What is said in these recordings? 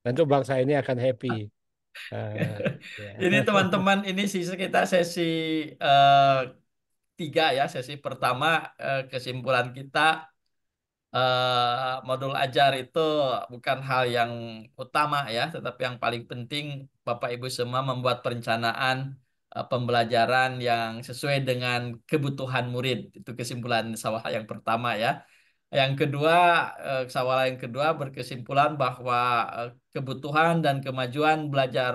tentu bangsa ini akan happy. Eh, ya. Ini teman-teman, ini sih sekitar sesi eh, tiga ya. Sesi pertama, kesimpulan kita, modul ajar itu bukan hal yang utama ya, tetapi yang paling penting Bapak Ibu semua membuat perencanaan pembelajaran yang sesuai dengan kebutuhan murid. Itu kesimpulan sawah yang pertama ya. Yang kedua, sawah yang kedua berkesimpulan bahwa kebutuhan dan kemajuan belajar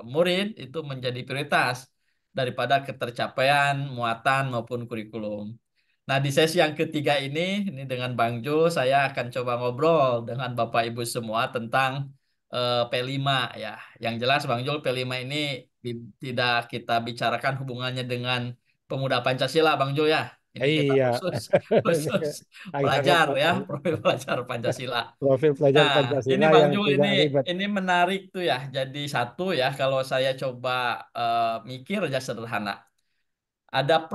murid itu menjadi prioritas daripada ketercapaian muatan maupun kurikulum. Nah, di sesi yang ketiga ini dengan Bang Jo, saya akan coba ngobrol dengan Bapak Ibu semua tentang P5 ya. Yang jelas Bang Jo, P5 ini tidak kita bicarakan hubungannya dengan pemuda Pancasila, Bang Jo ya. Ini kita Iya, khusus ini khusus agak pelajar repot ya, ini. profil pelajar Pancasila. Profil pelajar Nah, ini Pancasila Bang yang Jul, ini tidak ribet. ini menarik tuh ya. Jadi satu ya, kalau saya coba mikir aja sederhana. Ada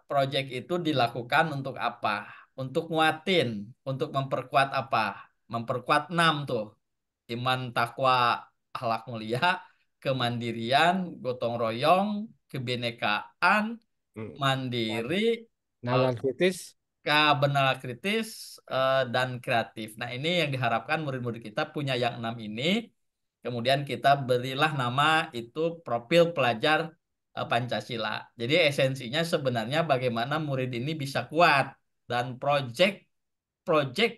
project itu dilakukan untuk apa? Untuk nguatin, untuk memperkuat apa? Memperkuat enam tuh. Iman, takwa, akhlak mulia, kemandirian, gotong royong, kebinekaan, Hmm. mandiri, eh, Nalar kritis. kebenaran kritis, dan kreatif. Nah, ini yang diharapkan murid-murid kita punya yang enam ini. Kemudian kita berilah nama itu profil pelajar Pancasila. Jadi esensinya sebenarnya bagaimana murid ini bisa kuat, dan project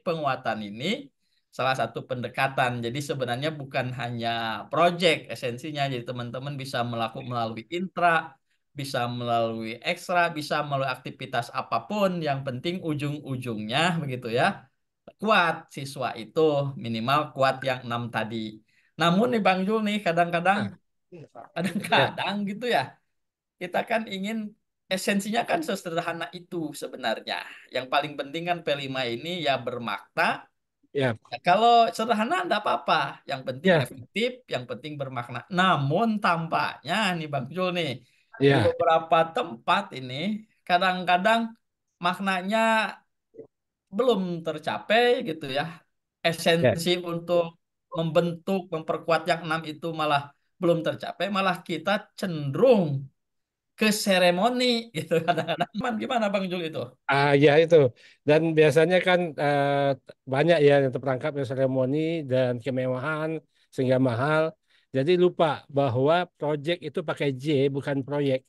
penguatan ini salah satu pendekatan. Jadi sebenarnya bukan hanya project esensinya. Jadi teman-teman bisa melakukan melalui intra, bisa melalui ekstra, bisa melalui aktivitas apapun. Yang penting ujung-ujungnya begitu ya. Kuat siswa itu minimal kuat yang enam tadi. Namun nih Bang Jul nih kadang-kadang Ah, ya, kadang-kadang gitu ya. Kita kan ingin esensinya kan sesederhana itu sebenarnya. Yang paling penting kan P5 ini ya bermakna. ya, Ya, kalau sederhana enggak apa-apa. Yang penting ya, efektif, yang penting bermakna. Namun tampaknya nih Bang Jul nih, di ya, beberapa tempat ini kadang-kadang maknanya belum tercapai gitu ya. ya. Esensi untuk membentuk, memperkuat yang enam itu malah belum tercapai, malah kita cenderung ke seremoni gitu kadang-kadang. Gimana Bang Jul itu? Ya itu. Dan biasanya kan banyak ya yang terperangkap dengan seremoni dan kemewahan sehingga mahal. Jadi lupa bahwa project itu pakai J bukan proyek,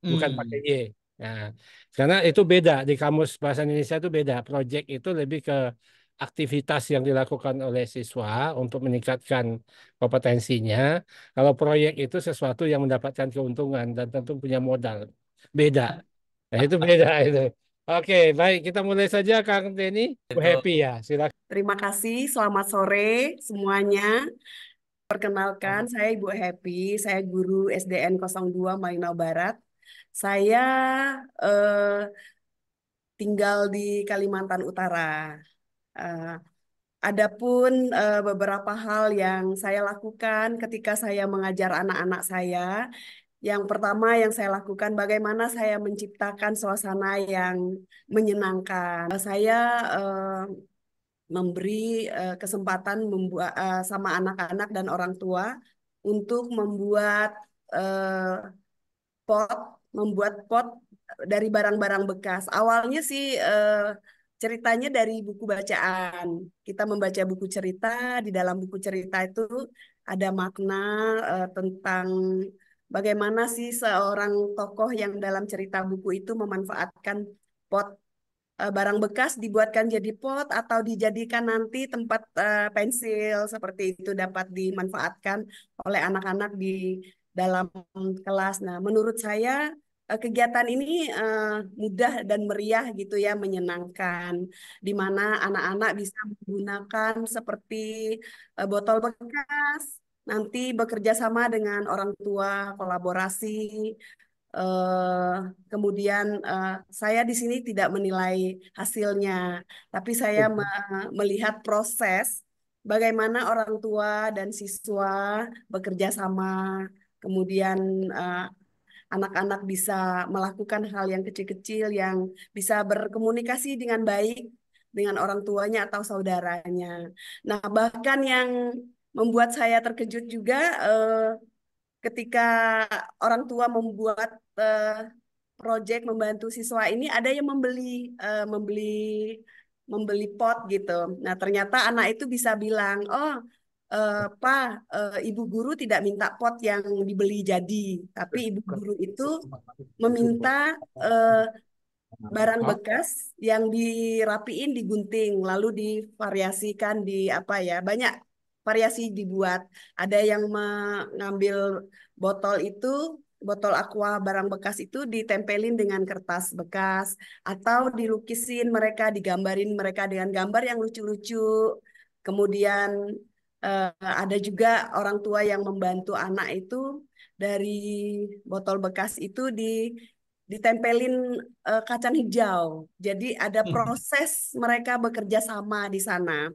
bukan pakai Hmm. Y. Nah, karena itu beda di kamus bahasa Indonesia itu beda. Project itu lebih ke aktivitas yang dilakukan oleh siswa untuk meningkatkan kompetensinya. Kalau proyek itu sesuatu yang mendapatkan keuntungan dan tentu punya modal. Beda. Nah, itu beda itu. Oke, baik. Kita mulai saja, Kang Denny. Itu. Happy ya, silakan. Terima kasih, selamat sore semuanya. Perkenalkan, saya Ibu Happy, saya guru SDN 02 Malinau Barat. Saya eh, tinggal di Kalimantan Utara. Eh, Adapun beberapa hal yang saya lakukan ketika saya mengajar anak-anak saya. Yang pertama yang saya lakukan, bagaimana saya menciptakan suasana yang menyenangkan. Saya eh, memberi kesempatan membuat sama anak-anak dan orang tua untuk membuat eh, pot, membuat pot dari barang-barang bekas. Awalnya sih ceritanya dari buku bacaan. Kita membaca buku cerita, di dalam buku cerita itu ada makna tentang bagaimana sih seorang tokoh yang dalam cerita buku itu memanfaatkan pot barang bekas dibuatkan jadi pot atau dijadikan nanti tempat pensil seperti itu dapat dimanfaatkan oleh anak-anak di dalam kelas. Nah, menurut saya kegiatan ini mudah dan meriah gitu ya, menyenangkan, di mana anak-anak bisa menggunakan seperti botol bekas, nanti bekerja sama dengan orang tua, kolaborasi. Eh, Kemudian saya di sini tidak menilai hasilnya, tapi saya melihat proses bagaimana orang tua dan siswa bekerja sama, kemudian eh, anak-anak bisa melakukan hal yang kecil-kecil yang bisa berkomunikasi dengan baik dengan orang tuanya atau saudaranya. Nah, bahkan yang membuat saya terkejut juga ketika orang tua membuat proyek membantu siswa ini ada yang membeli pot gitu. Nah, ternyata anak itu bisa bilang, "Oh, Pak, ibu guru tidak minta pot yang dibeli jadi, tapi ibu guru itu meminta eh, barang bekas yang dirapiin, digunting, lalu divariasikan di apa ya, banyak variasi dibuat. Ada yang mengambil botol itu, botol aqua barang bekas itu ditempelin dengan kertas bekas, atau dilukisin mereka, digambarin mereka dengan gambar yang lucu-lucu. Kemudian ada juga orang tua yang membantu anak itu dari botol bekas itu ditempelin kacang hijau. Jadi ada proses mereka bekerja sama di sana.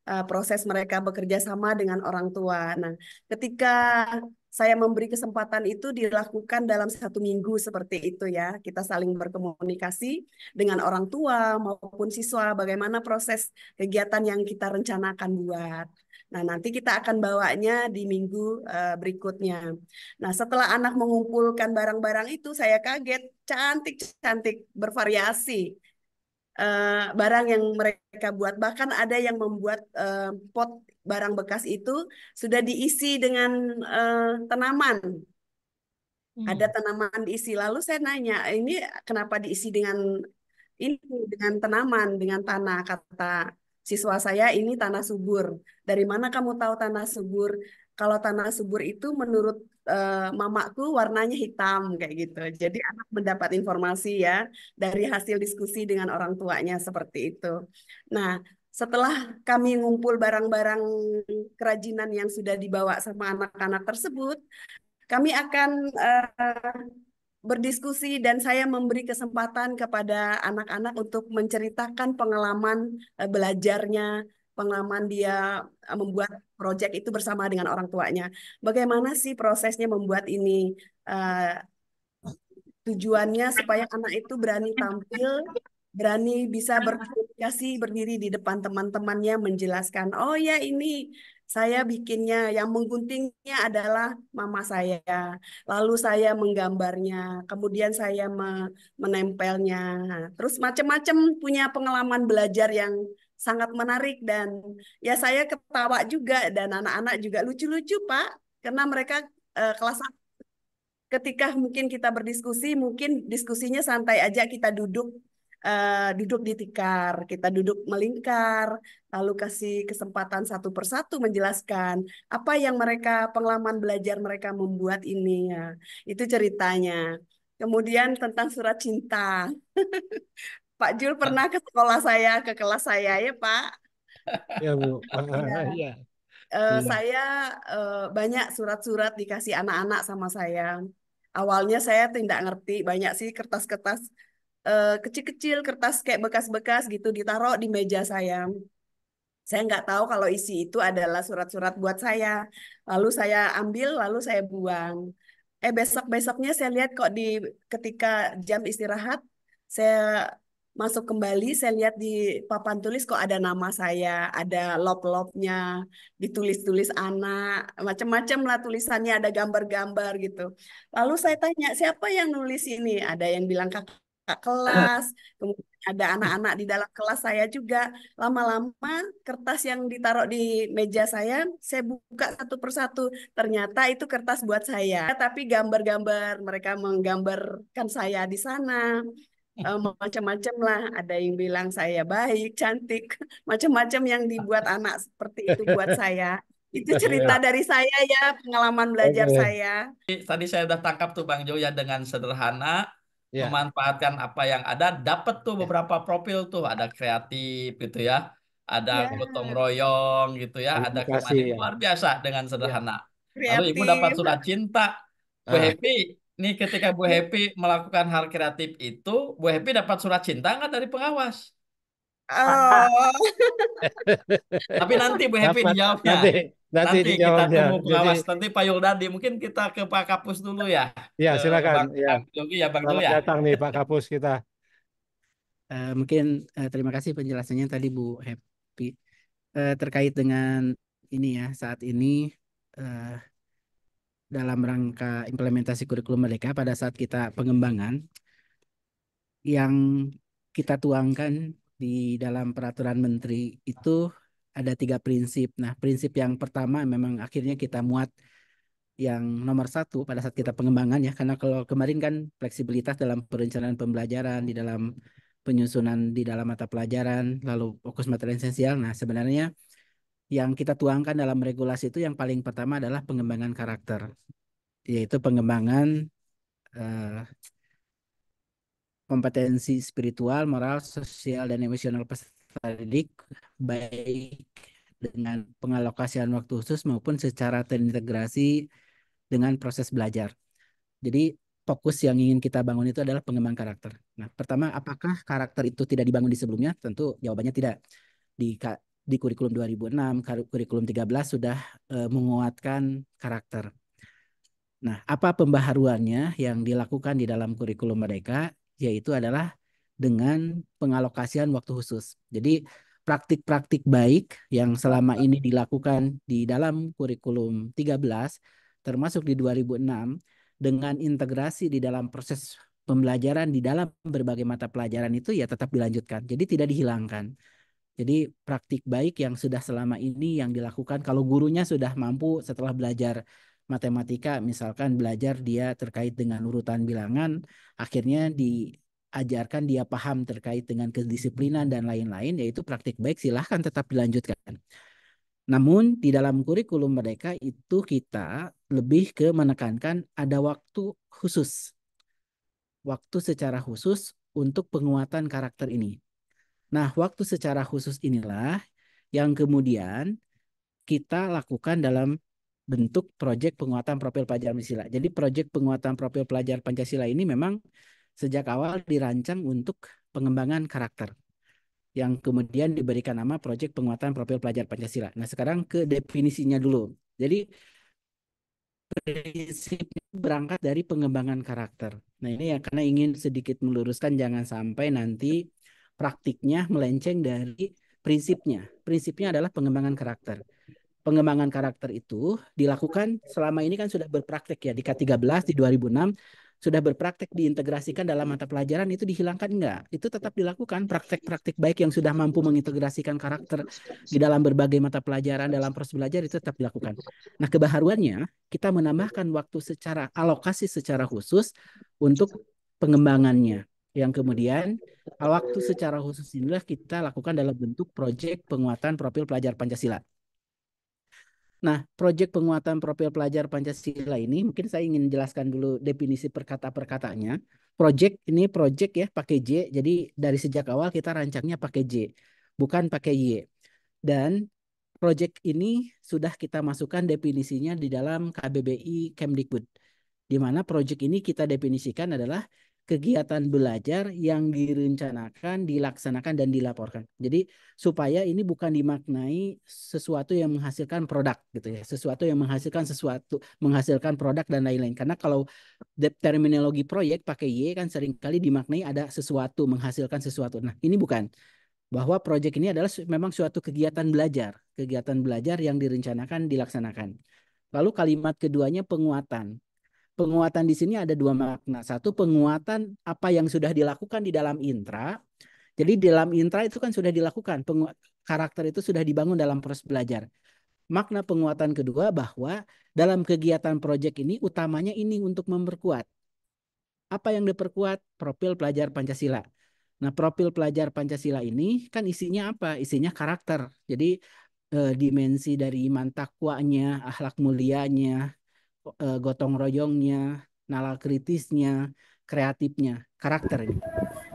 Proses mereka bekerja sama dengan orang tua. Nah, ketika saya memberi kesempatan itu dilakukan dalam 1 minggu seperti itu ya. Kita saling berkomunikasi dengan orang tua maupun siswa. Bagaimana proses kegiatan yang kita rencanakan buat. Nah, nanti kita akan bawanya di minggu berikutnya. Nah, setelah anak mengumpulkan barang-barang itu, saya kaget, cantik-cantik, bervariasi barang yang mereka buat. Bahkan ada yang membuat pot barang bekas itu sudah diisi dengan tanaman. Ada tanaman diisi. Lalu saya nanya, ini kenapa diisi ini dengan tanaman, dengan tanah? Kata siswa saya, ini tanah subur. Dari mana kamu tahu tanah subur? Kalau tanah subur itu menurut mamaku warnanya hitam kayak gitu. Jadi anak mendapat informasi ya dari hasil diskusi dengan orang tuanya seperti itu. Nah, setelah kami ngumpul barang-barang kerajinan yang sudah dibawa sama anak-anak tersebut, kami akan berdiskusi dan saya memberi kesempatan kepada anak-anak untuk menceritakan pengalaman belajarnya, pengalaman dia membuat proyek itu bersama dengan orang tuanya. Bagaimana sih prosesnya membuat ini? Eh, Tujuannya supaya anak itu berani tampil, berani bisa berkomunikasi, berdiri di depan teman-temannya, menjelaskan, oh ya ini saya bikinnya, yang mengguntingnya adalah mama saya. Lalu saya menggambarnya, kemudian saya menempelnya. Nah, terus macam-macam punya pengalaman belajar yang sangat menarik dan ya saya ketawa juga dan anak-anak juga lucu-lucu Pak, karena mereka kelas ketika mungkin kita berdiskusi, mungkin diskusinya santai aja kita duduk di tikar, kita duduk melingkar, lalu kasih kesempatan satu persatu menjelaskan apa yang mereka pengalaman belajar mereka membuat ini ya. Itu ceritanya. Kemudian tentang surat cinta. Pak Jul pernah ke sekolah saya, ke kelas saya ya Pak. Ya Bu. Iya. Iya. Iya. Saya banyak surat-surat dikasih anak-anak sama saya. Awalnya saya tidak ngerti, banyak sih kertas-kertas kecil-kecil, kertas kayak bekas-bekas gitu ditaruh di meja saya. Saya nggak tahu kalau isi itu adalah surat-surat buat saya. Lalu saya ambil, lalu saya buang. Besok-besoknya saya lihat kok ketika jam istirahat, saya masuk kembali, saya lihat di papan tulis kok ada nama saya, ada lop-lopnya, ditulis-tulis anak, macam-macam lah tulisannya, ada gambar-gambar gitu. Lalu saya tanya, siapa yang nulis ini? Ada yang bilang kakak kelas, kemudian ada anak-anak di dalam kelas saya juga. Lama-lama kertas yang ditaruh di meja saya buka satu persatu. Ternyata itu kertas buat saya, tapi gambar-gambar mereka menggambarkan saya di sana. Macam-macam lah. Ada yang bilang saya baik, cantik, macam-macam yang dibuat anak seperti itu buat saya. Itu cerita Ya. dari saya ya, pengalaman belajar Oke. saya. Tadi saya udah tangkap tuh Bang Jo ya dengan sederhana Ya. memanfaatkan apa yang ada, dapat tuh Ya. beberapa profil tuh, ada kreatif gitu ya, ada Ya, gotong royong gitu ya, ada Komunikasi kemandirian ya. luar biasa dengan Ya. sederhana. Lalu Ibu dapat kreatif. surat cinta. Bu Ah. Happy, nih ketika Bu Happy melakukan hal kreatif itu, Bu Happy dapat surat cinta nggak dari pengawas? Oh, Tapi nanti Bu Happy Dapat dijawabnya. nanti nanti Nanti kita dijawabnya. tunggu Jadi pengawas. Nanti Pak Yuldadi, mungkin kita ke Pak Kapus dulu ya. ya Ke silakan ya. Bang Jogi ya, Bang Jo Selamat ya. datang nih Pak Kapus kita. Mungkin terima kasih penjelasannya tadi Bu Happy terkait dengan ini ya, saat ini eh, dalam rangka implementasi kurikulum mereka pada saat kita pengembangan yang kita tuangkan di dalam peraturan menteri itu ada 3 prinsip. Nah, prinsip yang pertama memang akhirnya kita muat yang nomor 1 pada saat kita pengembangan ya, karena kalau kemarin kan fleksibilitas dalam perencanaan pembelajaran, di dalam penyusunan di dalam mata pelajaran, lalu fokus materi esensial. Nah, sebenarnya yang kita tuangkan dalam regulasi itu yang paling pertama adalah pengembangan karakter, yaitu pengembangan eh, kompetensi spiritual, moral, sosial, dan emosional peserta didik, baik dengan pengalokasian waktu khusus maupun secara terintegrasi dengan proses belajar. Jadi fokus yang ingin kita bangun itu adalah pengembangan karakter. Nah, pertama, apakah karakter itu tidak dibangun di sebelumnya? Tentu jawabannya tidak. Di kurikulum 2006, kurikulum 13 sudah menguatkan karakter. Nah, apa pembaharuannya yang dilakukan di dalam kurikulum mereka? Yaitu adalah dengan pengalokasian waktu khusus. Jadi praktik-praktik baik yang selama ini dilakukan di dalam kurikulum 13, termasuk di 2006, dengan integrasi di dalam proses pembelajaran di dalam berbagai mata pelajaran itu ya tetap dilanjutkan. Jadi tidak dihilangkan. Jadi praktik baik yang sudah selama ini yang dilakukan, kalau gurunya sudah mampu setelah belajar matematika, misalkan belajar dia terkait dengan urutan bilangan, akhirnya diajarkan dia paham terkait dengan kedisiplinan dan lain-lain, yaitu praktik baik silahkan tetap dilanjutkan. Namun di dalam kurikulum mereka itu kita lebih ke menekankan ada waktu khusus, waktu secara khusus untuk penguatan karakter ini. Nah, waktu secara khusus inilah yang kemudian kita lakukan dalam bentuk proyek penguatan profil pelajar Pancasila. Jadi proyek penguatan profil pelajar Pancasila ini memang sejak awal dirancang untuk pengembangan karakter yang kemudian diberikan nama proyek penguatan profil pelajar Pancasila. Nah, sekarang ke definisinya dulu. Jadi prinsipnya berangkat dari pengembangan karakter. Nah, ini ya karena ingin sedikit meluruskan jangan sampai nanti praktiknya melenceng dari prinsipnya. Prinsipnya adalah pengembangan karakter. Pengembangan karakter itu dilakukan selama ini kan sudah berpraktek ya di K13 di 2006 sudah berpraktek diintegrasikan dalam mata pelajaran itu dihilangkan enggak? Itu tetap dilakukan praktek-praktek baik yang sudah mampu mengintegrasikan karakter di dalam berbagai mata pelajaran dalam proses belajar itu tetap dilakukan. Nah, kebaharuannya kita menambahkan waktu secara alokasi secara khusus untuk pengembangannya. Yang kemudian waktu secara khusus inilah kita lakukan dalam bentuk proyek penguatan profil pelajar Pancasila. Nah, proyek penguatan profil pelajar Pancasila ini mungkin saya ingin jelaskan dulu definisi perkata-perkatanya. Proyek ya pakai J. Jadi dari sejak awal kita rancangnya pakai J, bukan pakai Y. Dan proyek ini sudah kita masukkan definisinya di dalam KBBI Kemdikbud. Di mana proyek ini kita definisikan adalah kegiatan belajar yang direncanakan, dilaksanakan, dan dilaporkan. Jadi supaya ini bukan dimaknai sesuatu yang menghasilkan produk gitu ya, sesuatu yang menghasilkan produk dan lain-lain. Karena kalau terminologi proyek pakai Y kan seringkali dimaknai ada sesuatu menghasilkan sesuatu. Nah, ini bukan. Bahwa proyek ini adalah memang suatu kegiatan belajar yang direncanakan, dilaksanakan. Lalu kalimat keduanya penguatan. Penguatan di sini ada 2 makna. Satu, penguatan apa yang sudah dilakukan di dalam intra. Jadi di dalam intra itu kan sudah dilakukan. Karakter itu sudah dibangun dalam proses belajar. Makna penguatan kedua bahwa dalam kegiatan proyek ini utamanya ini untuk memperkuat. Apa yang diperkuat? Profil pelajar Pancasila. Nah, profil pelajar Pancasila ini kan isinya apa? Isinya karakter. Jadi dimensi dari iman takwanya, akhlak mulianya, gotong royongnya, nalar kritisnya, kreatifnya, karakter ini.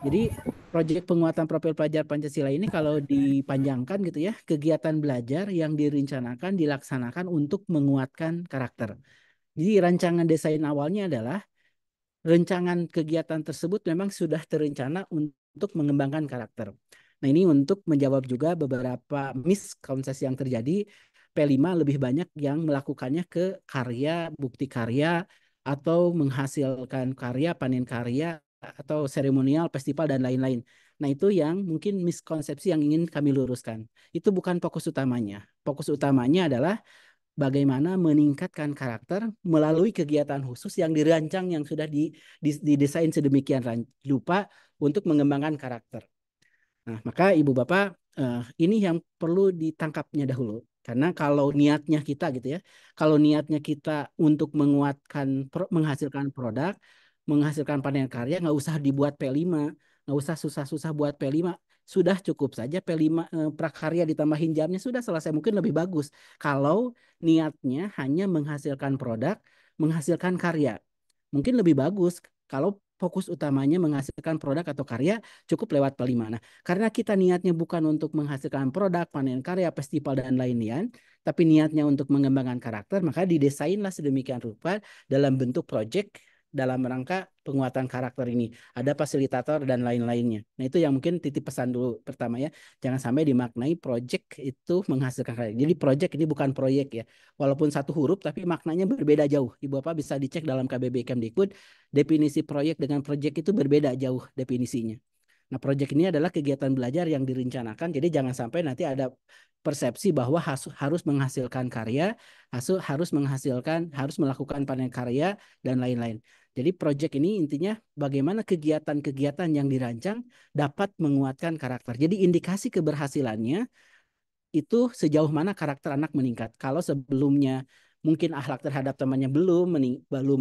Jadi proyek penguatan profil pelajar Pancasila ini kalau dipanjangkan gitu ya, kegiatan belajar yang direncanakan, dilaksanakan untuk menguatkan karakter. Jadi rancangan desain awalnya adalah rancangan kegiatan tersebut memang sudah terencana untuk mengembangkan karakter. Nah, ini untuk menjawab juga beberapa miskonsepsi yang terjadi. P5 lebih banyak yang melakukannya ke karya, bukti karya, atau menghasilkan karya, panen karya, atau seremonial, festival dan lain-lain. Nah, itu yang mungkin miskonsepsi yang ingin kami luruskan. Itu bukan fokus utamanya. Fokus utamanya adalah bagaimana meningkatkan karakter melalui kegiatan khusus yang dirancang, yang sudah didesain sedemikian rupa untuk mengembangkan karakter. Nah, maka Ibu Bapak, ini yang perlu ditangkapnya dahulu. Karena kalau niatnya kita gitu ya, kalau niatnya kita untuk menguatkan, menghasilkan produk, menghasilkan panen karya, nggak usah dibuat P5, nggak usah susah-susah buat P5. Sudah cukup saja P5, prakarya ditambahin jamnya, sudah selesai. Mungkin lebih bagus kalau niatnya hanya menghasilkan produk, menghasilkan karya. Mungkin lebih bagus kalau fokus utamanya menghasilkan produk atau karya, cukup lewat P5. Nah, karena kita niatnya bukan untuk menghasilkan produk, panen karya, festival, dan lain-lain, tapi niatnya untuk mengembangkan karakter, maka didesainlah sedemikian rupa dalam bentuk project dalam rangka penguatan karakter ini. Ada fasilitator dan lain-lainnya. Nah, itu yang mungkin titip pesan dulu pertama ya. Jangan sampai dimaknai project itu menghasilkan karya. Jadi project ini bukan proyek ya. Walaupun satu huruf, tapi maknanya berbeda jauh. Ibu Bapak bisa dicek dalam KBBI Kemdikbud, definisi proyek dengan project itu berbeda jauh definisinya. Nah, proyek ini adalah kegiatan belajar yang direncanakan, jadi jangan sampai nanti ada persepsi bahwa harus menghasilkan karya, harus melakukan panen karya, dan lain-lain. Jadi proyek ini intinya bagaimana kegiatan-kegiatan yang dirancang dapat menguatkan karakter. Jadi indikasi keberhasilannya itu sejauh mana karakter anak meningkat. Kalau sebelumnya mungkin akhlak terhadap temannya belum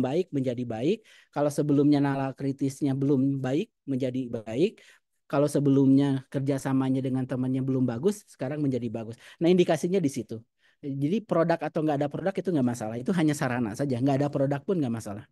baik menjadi baik, kalau sebelumnya nalar kritisnya belum baik menjadi baik, kalau sebelumnya kerjasamanya dengan temannya belum bagus, sekarang menjadi bagus. Nah, indikasinya di situ. Jadi produk atau nggak ada produk itu nggak masalah, itu hanya sarana saja, nggak ada produk pun nggak masalah.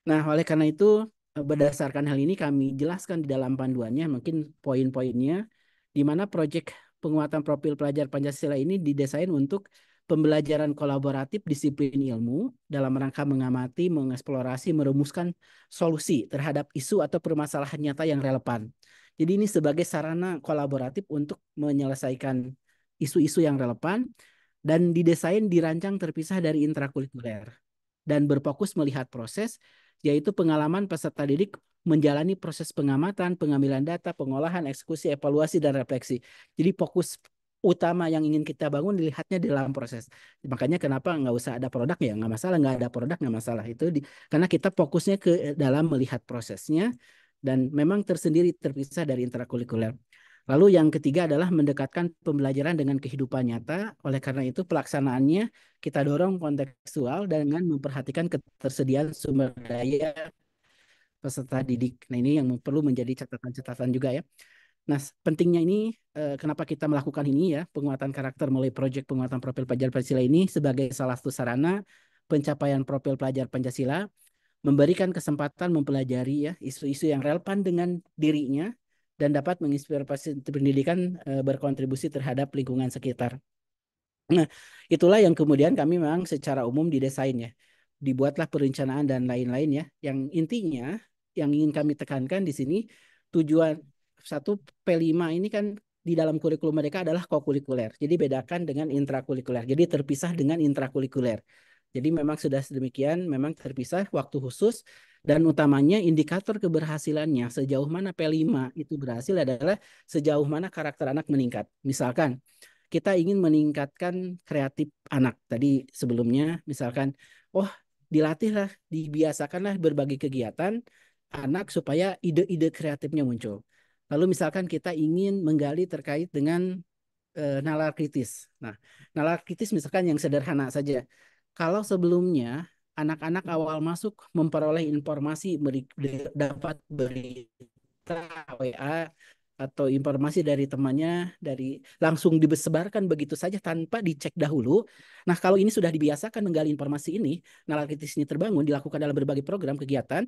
Nah, oleh karena itu berdasarkan hal ini kami jelaskan di dalam panduannya mungkin poin-poinnya, di mana proyek penguatan profil pelajar Pancasila ini didesain untuk pembelajaran kolaboratif disiplin ilmu dalam rangka mengamati, mengeksplorasi, merumuskan solusi terhadap isu atau permasalahan nyata yang relevan. Jadi ini sebagai sarana kolaboratif untuk menyelesaikan isu-isu yang relevan dan didesain dirancang terpisah dari intrakurikuler dan berfokus melihat proses, yaitu pengalaman peserta didik menjalani proses pengamatan, pengambilan data, pengolahan, eksekusi, evaluasi, dan refleksi. Jadi fokus utama yang ingin kita bangun dilihatnya dalam proses. Makanya kenapa nggak usah ada produk ya, nggak masalah, nggak ada produk nggak masalah. Itu karena kita fokusnya ke dalam melihat prosesnya dan memang tersendiri terpisah dari intrakurikuler. Lalu yang ketiga adalah mendekatkan pembelajaran dengan kehidupan nyata. Oleh karena itu pelaksanaannya kita dorong kontekstual dengan memperhatikan ketersediaan sumber daya peserta didik. Nah, ini yang perlu menjadi catatan-catatan juga ya. Nah, pentingnya ini kenapa kita melakukan ini ya, penguatan karakter melalui proyek penguatan profil pelajar Pancasila ini sebagai salah satu sarana pencapaian profil pelajar Pancasila, memberikan kesempatan mempelajari ya isu-isu yang relevan dengan dirinya dan dapat menginspirasi pendidikan berkontribusi terhadap lingkungan sekitar. Nah, itulah yang kemudian kami memang secara umum didesainnya. Dibuatlah perencanaan dan lain-lain ya. Yang intinya yang ingin kami tekankan di sini tujuan satu P5 ini kan di dalam kurikulum mereka adalah kokurikuler. Jadi bedakan dengan intrakurikuler. Jadi terpisah dengan intrakurikuler. Jadi memang sudah sedemikian, memang terpisah waktu khusus dan utamanya indikator keberhasilannya sejauh mana P5 itu berhasil adalah sejauh mana karakter anak meningkat. Misalkan kita ingin meningkatkan kreatif anak. Tadi sebelumnya misalkan, oh dilatihlah, dibiasakanlah berbagai kegiatan anak supaya ide-ide kreatifnya muncul. Lalu misalkan kita ingin menggali terkait dengan nalar kritis. Nah, nalar kritis misalkan yang sederhana saja. Kalau sebelumnya anak-anak awal masuk memperoleh informasi, dapat berita WA atau informasi dari temannya, langsung disebarkan begitu saja tanpa dicek dahulu. Nah, kalau ini sudah dibiasakan menggali informasi ini, nalar kritis ini terbangun, dilakukan dalam berbagai program kegiatan,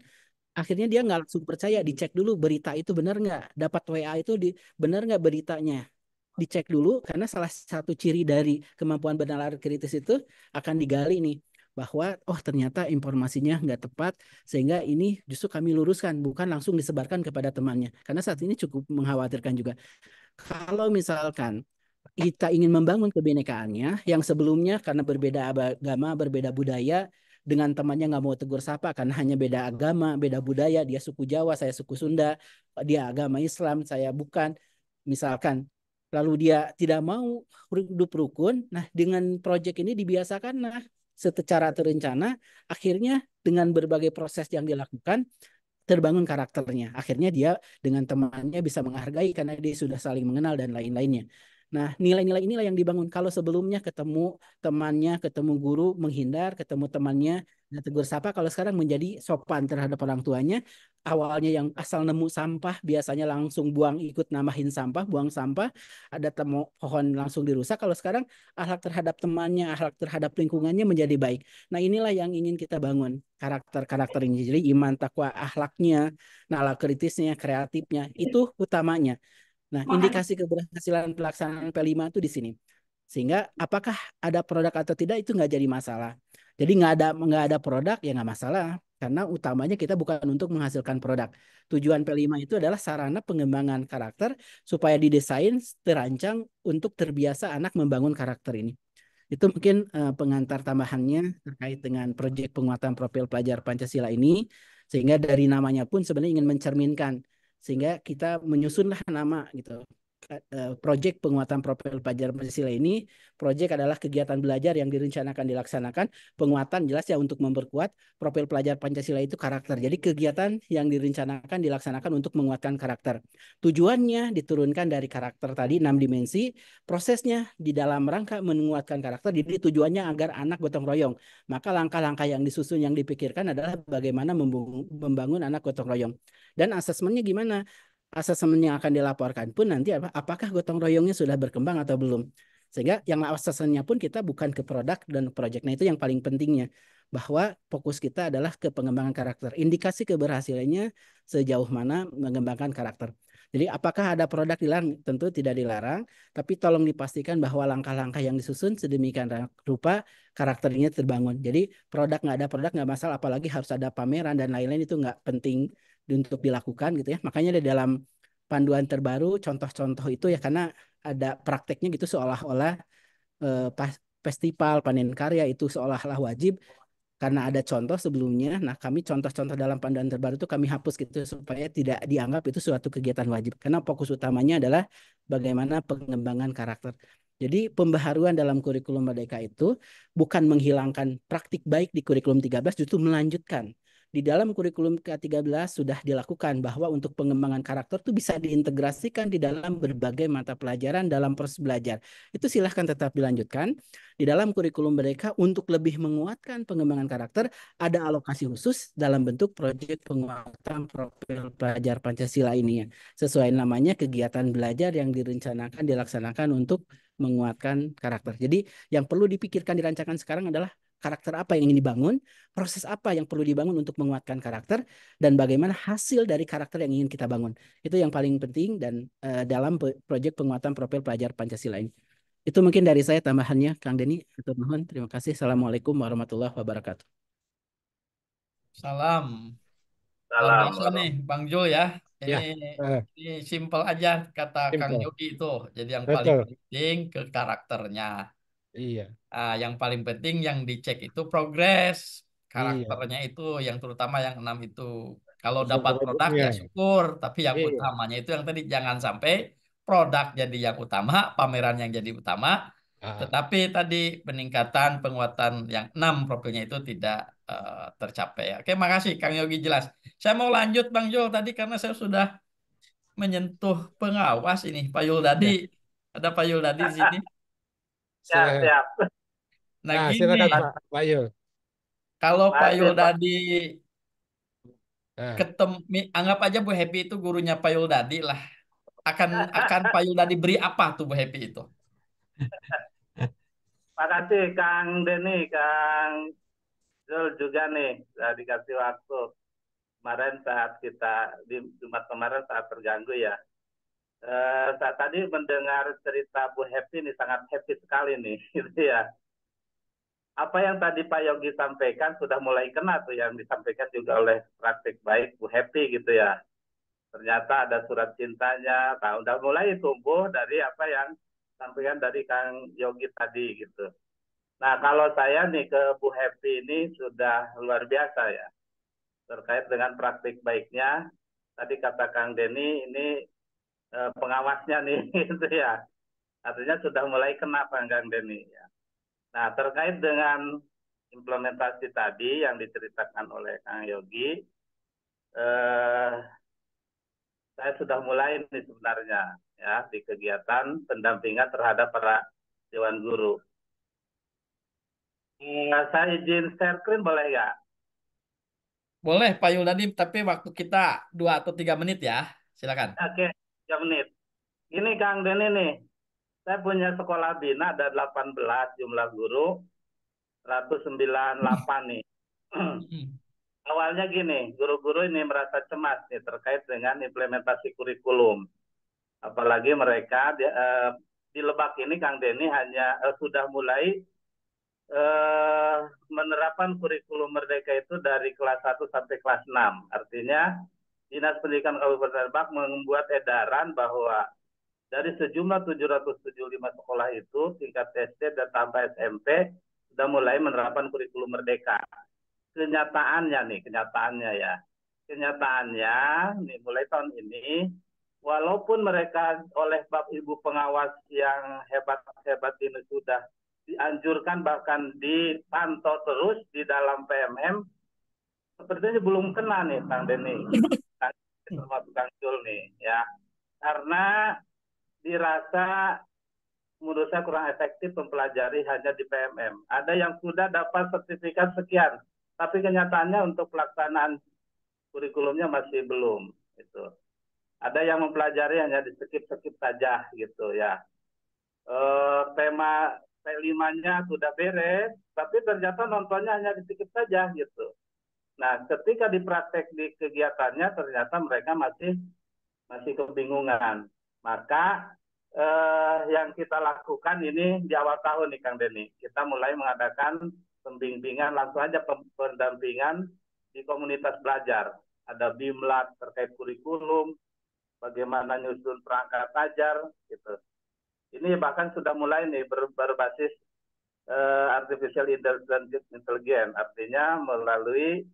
akhirnya dia nggak langsung percaya, dicek dulu berita itu benar nggak, dapat WA itu benar nggak beritanya. Dicek dulu karena salah satu ciri dari kemampuan bernalar kritis itu akan digali nih bahwa oh ternyata informasinya nggak tepat sehingga ini justru kami luruskan bukan langsung disebarkan kepada temannya karena saat ini cukup mengkhawatirkan juga. Kalau misalkan kita ingin membangun kebinekaannya yang sebelumnya karena berbeda agama, berbeda budaya, dengan temannya nggak mau tegur sapa karena hanya beda agama, beda budaya, dia suku Jawa, saya suku Sunda, dia agama Islam, saya bukan, misalkan. Lalu dia tidak mau hidup rukun, nah dengan proyek ini dibiasakan, nah secara terencana, akhirnya dengan berbagai proses yang dilakukan, terbangun karakternya. Akhirnya dia dengan temannya bisa menghargai karena dia sudah saling mengenal dan lain-lainnya. Nah, nilai-nilai inilah yang dibangun. Kalau sebelumnya ketemu temannya, ketemu guru, menghindar, ketemu temannya, dan tegur sapa. Kalau sekarang menjadi sopan terhadap orang tuanya, awalnya yang asal nemu sampah, biasanya langsung buang, ikut nambahin sampah, buang sampah, ada temu pohon langsung dirusak. Kalau sekarang akhlak terhadap temannya, akhlak terhadap lingkungannya menjadi baik. Nah, inilah yang ingin kita bangun, karakter-karakter ini. Jadi iman, takwa, akhlaknya, nalar kritisnya, kreatifnya, itu utamanya. Nah, indikasi keberhasilan pelaksanaan P5 itu di sini. Sehingga apakah ada produk atau tidak itu nggak jadi masalah. Jadi nggak ada produk ya nggak masalah. Karena utamanya kita bukan untuk menghasilkan produk. Tujuan P5 itu adalah sarana pengembangan karakter supaya didesain, terancang untuk terbiasa anak membangun karakter ini. Itu mungkin pengantar tambahannya terkait dengan proyek penguatan profil pelajar Pancasila ini. Sehingga dari namanya pun sebenarnya ingin mencerminkan. Sehingga kita menyusunlah nama gitu. Proyek penguatan profil pelajar Pancasila ini, proyek adalah kegiatan belajar yang direncanakan dilaksanakan, penguatan jelas ya untuk memperkuat profil pelajar Pancasila itu karakter. Jadi kegiatan yang direncanakan dilaksanakan untuk menguatkan karakter. Tujuannya diturunkan dari karakter tadi 6 dimensi, prosesnya di dalam rangka menguatkan karakter, jadi tujuannya agar anak gotong royong. Maka langkah-langkah yang disusun yang dipikirkan adalah bagaimana membangun anak gotong royong. Dan asesmennya gimana? Asesmen yang akan dilaporkan pun nanti apakah gotong royongnya sudah berkembang atau belum. Sehingga yang asesmennya pun kita bukan ke produk dan project. Nah itu yang paling pentingnya. Bahwa fokus kita adalah ke pengembangan karakter. Indikasi keberhasilannya sejauh mana mengembangkan karakter. Jadi apakah ada produk dilarang? Tentu tidak dilarang. Tapi tolong dipastikan bahwa langkah-langkah yang disusun sedemikian rupa karakternya terbangun. Jadi produk nggak ada produk nggak masalah. Apalagi harus ada pameran dan lain-lain itu nggak penting untuk dilakukan gitu ya. Makanya di dalam panduan terbaru contoh-contoh itu ya karena ada prakteknya gitu seolah-olah festival panen karya itu seolah-olah wajib karena ada contoh sebelumnya. Nah, kami contoh-contoh dalam panduan terbaru itu kami hapus gitu supaya tidak dianggap itu suatu kegiatan wajib. Karena fokus utamanya adalah bagaimana pengembangan karakter. Jadi pembaharuan dalam kurikulum Merdeka itu bukan menghilangkan praktik baik di kurikulum 13, justru melanjutkan. Di dalam kurikulum ke-13 sudah dilakukan bahwa untuk pengembangan karakter itu bisa diintegrasikan di dalam berbagai mata pelajaran dalam proses belajar. Itu silahkan tetap dilanjutkan. Di dalam kurikulum mereka untuk lebih menguatkan pengembangan karakter, ada alokasi khusus dalam bentuk proyek penguatan profil pelajar Pancasila ini ya. Sesuai namanya kegiatan belajar yang direncanakan dilaksanakan untuk menguatkan karakter. Jadi yang perlu dipikirkan dirancangkan sekarang adalah karakter apa yang ingin dibangun, proses apa yang perlu dibangun untuk menguatkan karakter, dan bagaimana hasil dari karakter yang ingin kita bangun. Itu yang paling penting dan dalam proyek penguatan profil pelajar Pancasila ini. Itu mungkin dari saya tambahannya, Kang Denny. Mohon terima kasih. Assalamualaikum warahmatullahi wabarakatuh. Salam. Luar Salam. biasa nih, Bang Jul ya. Ini, Ya, ini simple aja kata Kang simple. Yogi itu. Jadi yang paling Betul. penting ke karakternya. Iya, Yang paling penting yang dicek itu progres iya. karakternya itu, yang terutama yang 6 itu. Kalau Unsur dapat produk produknya. ya syukur, tapi yang Iya. utamanya itu yang tadi jangan sampai produk jadi yang utama, pameran yang jadi utama, Ah, tetapi tadi peningkatan penguatan yang 6 profilnya itu tidak tercapai. Oke, makasih Kang Yogi jelas. Saya mau lanjut Bang Jul tadi karena saya sudah menyentuh pengawas ini Pak Yuldadi. ya. Ada Pak Yuldadi di sini. Ya, Silakan. siap. Nah gini, Silakan Pak Yul. kalau Pak Masih, Pak. Yuldadi Nah, ketemu, anggap aja Bu Happy itu gurunya Pak Yuldadi lah. Akan Pak Yuldadi beri apa tuh Bu Happy itu? Makasih Kang Denny, Kang Zul juga nih, sudah dikasih waktu. Kemarin saat kita, di Jumat kemarin saat terganggu ya. Saat tadi mendengar cerita Bu Happy ini sangat happy sekali nih, gitu ya. Apa yang tadi Pak Yogi sampaikan sudah mulai kena tuh yang disampaikan juga oleh praktik baik Bu Happy gitu ya. Ternyata ada surat cintanya, nah, udah mulai tumbuh dari apa yang sampaikan dari Kang Yogi tadi gitu. Nah, kalau saya nih ke Bu Happy ini sudah luar biasa ya, terkait dengan praktik baiknya. Tadi kata Kang Denny, ini pengawasnya nih, itu ya. Artinya sudah mulai kena Kang Denny. Ya. Nah, terkait dengan implementasi tadi yang diceritakan oleh Kang Yogi, eh, saya sudah mulai nih sebenarnya ya di kegiatan pendampingan terhadap para dewan guru. Saya izin share screen boleh nggak? Boleh Pak Yuldadi, tapi waktu kita 2 atau 3 menit ya. Silakan. Oke, 3 menit. Ini Kang Denny nih, saya punya sekolah bina ada 18 jumlah guru, 198 nih. Awalnya gini, guru-guru ini merasa cemas nih terkait dengan implementasi kurikulum. Apalagi mereka di Lebak ini Kang Denny hanya sudah mulai menerapkan kurikulum Merdeka itu dari kelas 1 sampai kelas 6. Artinya Dinas Pendidikan Kabupaten Lebak membuat edaran bahwa dari sejumlah 775 sekolah itu tingkat SD dan tambah SMP sudah mulai menerapkan kurikulum Merdeka. Kenyataannya ya. Kenyataannya nih mulai tahun ini walaupun mereka oleh Bapak Ibu pengawas yang hebat-hebat ini sudah dianjurkan bahkan dipantau terus di dalam PMM, sepertinya belum kena nih Kang Denny, termasuk Kang Jul nih ya, karena dirasa menurut saya kurang efektif mempelajari hanya di PMM. Ada yang sudah dapat sertifikat sekian, tapi kenyataannya untuk pelaksanaan kurikulumnya masih belum. Gitu. Ada yang mempelajari hanya di skip-skip saja gitu ya. Tema P5-nya sudah beres, tapi ternyata nontonnya hanya di skip saja gitu. Nah, ketika dipraktek di kegiatannya ternyata mereka masih kebingungan. Maka yang kita lakukan ini di awal tahun nih Kang Denny, kita mulai mengadakan pembimbingan, langsung aja pendampingan di komunitas belajar. Ada BIMLAT terkait kurikulum, bagaimana nyusun perangkat ajar, gitu. Ini bahkan sudah mulai nih berbasis artificial intelligence, artinya melalui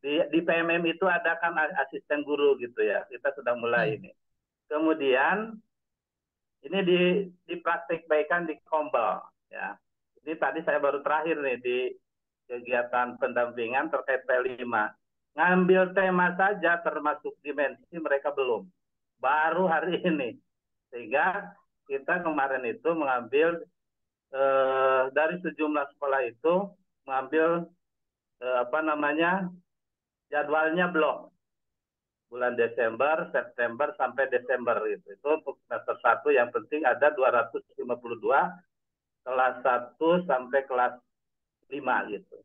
di PMM itu ada kan asisten guru gitu ya, kita sudah mulai ini. Kemudian ini dipraktikkan di Kombel ya. Ini tadi saya baru terakhir nih di kegiatan pendampingan terkait P5. Ngambil tema saja termasuk dimensi mereka belum. Baru hari ini. Sehingga kita kemarin itu mengambil dari sejumlah sekolah itu mengambil jadwalnya blok. Bulan Desember, September sampai Desember gitu. Itu untuk semester 1 yang penting ada 252 kelas 1 sampai kelas 5 gitu.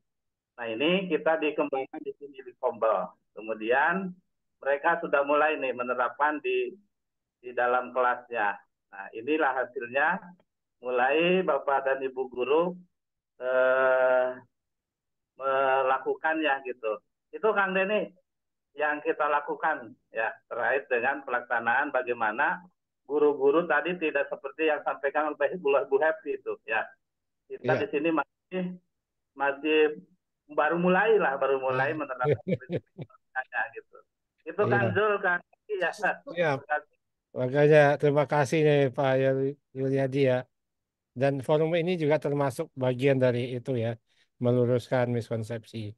Nah, ini kita dikembangkan di sini di Kombel. Kemudian mereka sudah mulai nih menerapkan di dalam kelasnya. Nah, inilah hasilnya. Mulai Bapak dan Ibu guru melakukannya gitu. Itu Kang Denny yang kita lakukan ya terkait dengan pelaksanaan bagaimana guru-guru tadi tidak seperti yang sampaikan oleh Bu Happy itu ya. Kita di sini masih baru mulai menerapkan gitu. Itu Kang Zul kan ya. Makanya terima kasih nih Pak Yuliadi ya. Dan forum ini juga termasuk bagian dari itu ya, meluruskan miskonsepsi.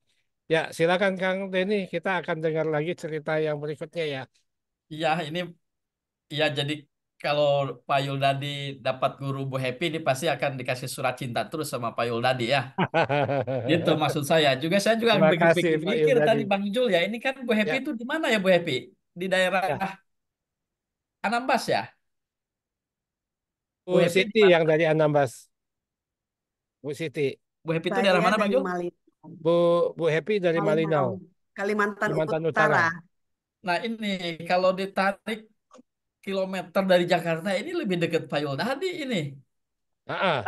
Ya, silakan Kang Denny, kita akan dengar lagi cerita yang berikutnya ya. Iya, ini ya jadi kalau Pak Yuldadi dapat guru Bu Happy, ini pasti akan dikasih surat cinta terus sama Pak Yuldadi ya. Gitu maksud saya. Saya juga Terima kasih Pak pikir-pikir Yuldadi. tadi Bang Jul ya. Ini kan Bu Happy Ya, itu di mana ya Bu Happy? Di daerah ya. Anambas ya? Bu Bu Happy di Siti mana? yang dari Anambas. Bu Siti. Bu Happy itu daerah Saya mana Bang dari Jul? Bu Happy dari Malinau, Kalimantan Kalimantan Utara. Utara. Nah ini kalau ditarik kilometer dari Jakarta ini lebih dekat Pak Yuldadi ini. Ah,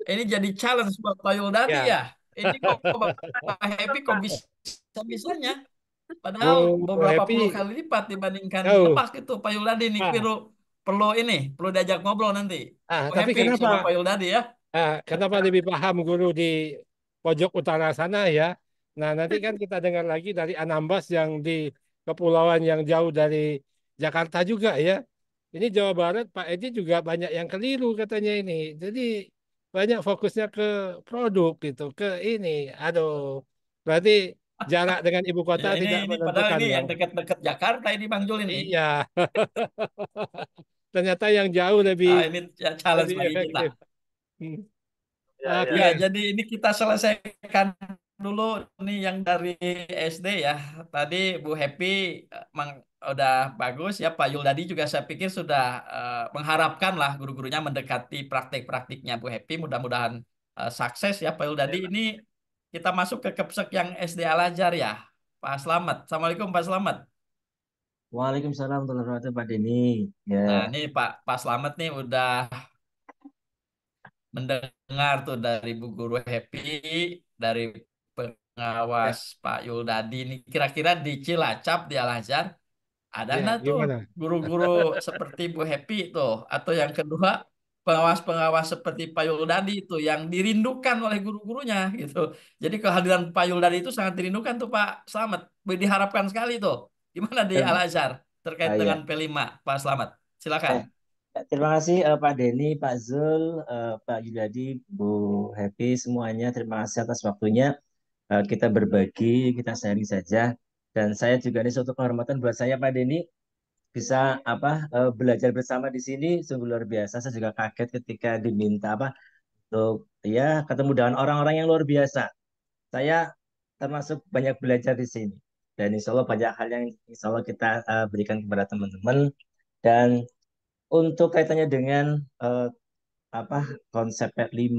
Ini jadi challenge buat Pak Yuldadi ya. ya. Ini kok Pak Happy kok bisa-bisanya. Padahal Bu beberapa Happy, puluh kali lipat dibandingkan oh, Lebak itu Pak Yuldadi nih ah, Piru. perlu ini, perlu diajak ngobrol nanti. Bu Tapi Happy kenapa sama Pak Yuldadi ya. kenapa lebih paham guru di pojok utara sana ya? Nah, nanti kan kita dengar lagi dari Anambas yang di kepulauan yang jauh dari Jakarta juga ya. Ini Jawa Barat, Pak Edi juga banyak yang keliru katanya ini. Jadi banyak fokusnya ke produk gitu, ke ini. Aduh, berarti jarak dengan ibu kota Ya tidak ini padahal menentukan ini dong. yang dekat-dekat Jakarta ini Bang Jul ini. Iya, ternyata yang jauh lebih Ini challenge lebih bagi kita. efektif. Hmm. Ya, ya. Oke. Ya, jadi ini kita selesaikan dulu nih yang dari SD ya. Tadi Bu Happy udah bagus ya. Pak Yuldadi juga saya pikir sudah mengharapkan lah guru-gurunya mendekati praktik-praktiknya Bu Happy. Mudah-mudahan sukses ya Pak Yuldadi. Ini kita masuk ke Kepsek yang SD Al-Azhar ya. Pak Slamet. Assalamualaikum Pak Slamet. Waalaikumsalam warahmatullahi wabarakatuh Pak Denny. Ya, Nah, ini Pak Slamet nih udah mendengar tuh dari Bu Guru Happy, dari Ya, pengawas Pak Yuldadi ini kira-kira di Cilacap di Al-Azhar ada ya, nggak tuh gimana? guru-guru seperti Bu Happy tuh, atau yang kedua pengawas-pengawas seperti Pak Yuldadi itu yang dirindukan oleh guru-gurunya gitu. Jadi kehadiran Pak Yuldadi itu sangat dirindukan tuh Pak Slamet, diharapkan sekali tuh. Gimana di ya, Al-Azhar terkait dengan ya. P5 Pak Slamet? Silakan. Terima kasih Pak Denny, Pak Zul, Pak Yudadi, Bu Happy semuanya. Terima kasih atas waktunya. Kita berbagi, kita sharing saja. Dan saya juga ini suatu kehormatan buat saya Pak Denny bisa belajar bersama di sini sungguh luar biasa. Saya juga kaget ketika diminta untuk ya ketemu dengan orang-orang yang luar biasa. Saya termasuk banyak belajar di sini. Dan insya Allah banyak hal yang insya Allah kita berikan kepada teman-teman. Dan untuk kaitannya dengan eh, apa konsep P5,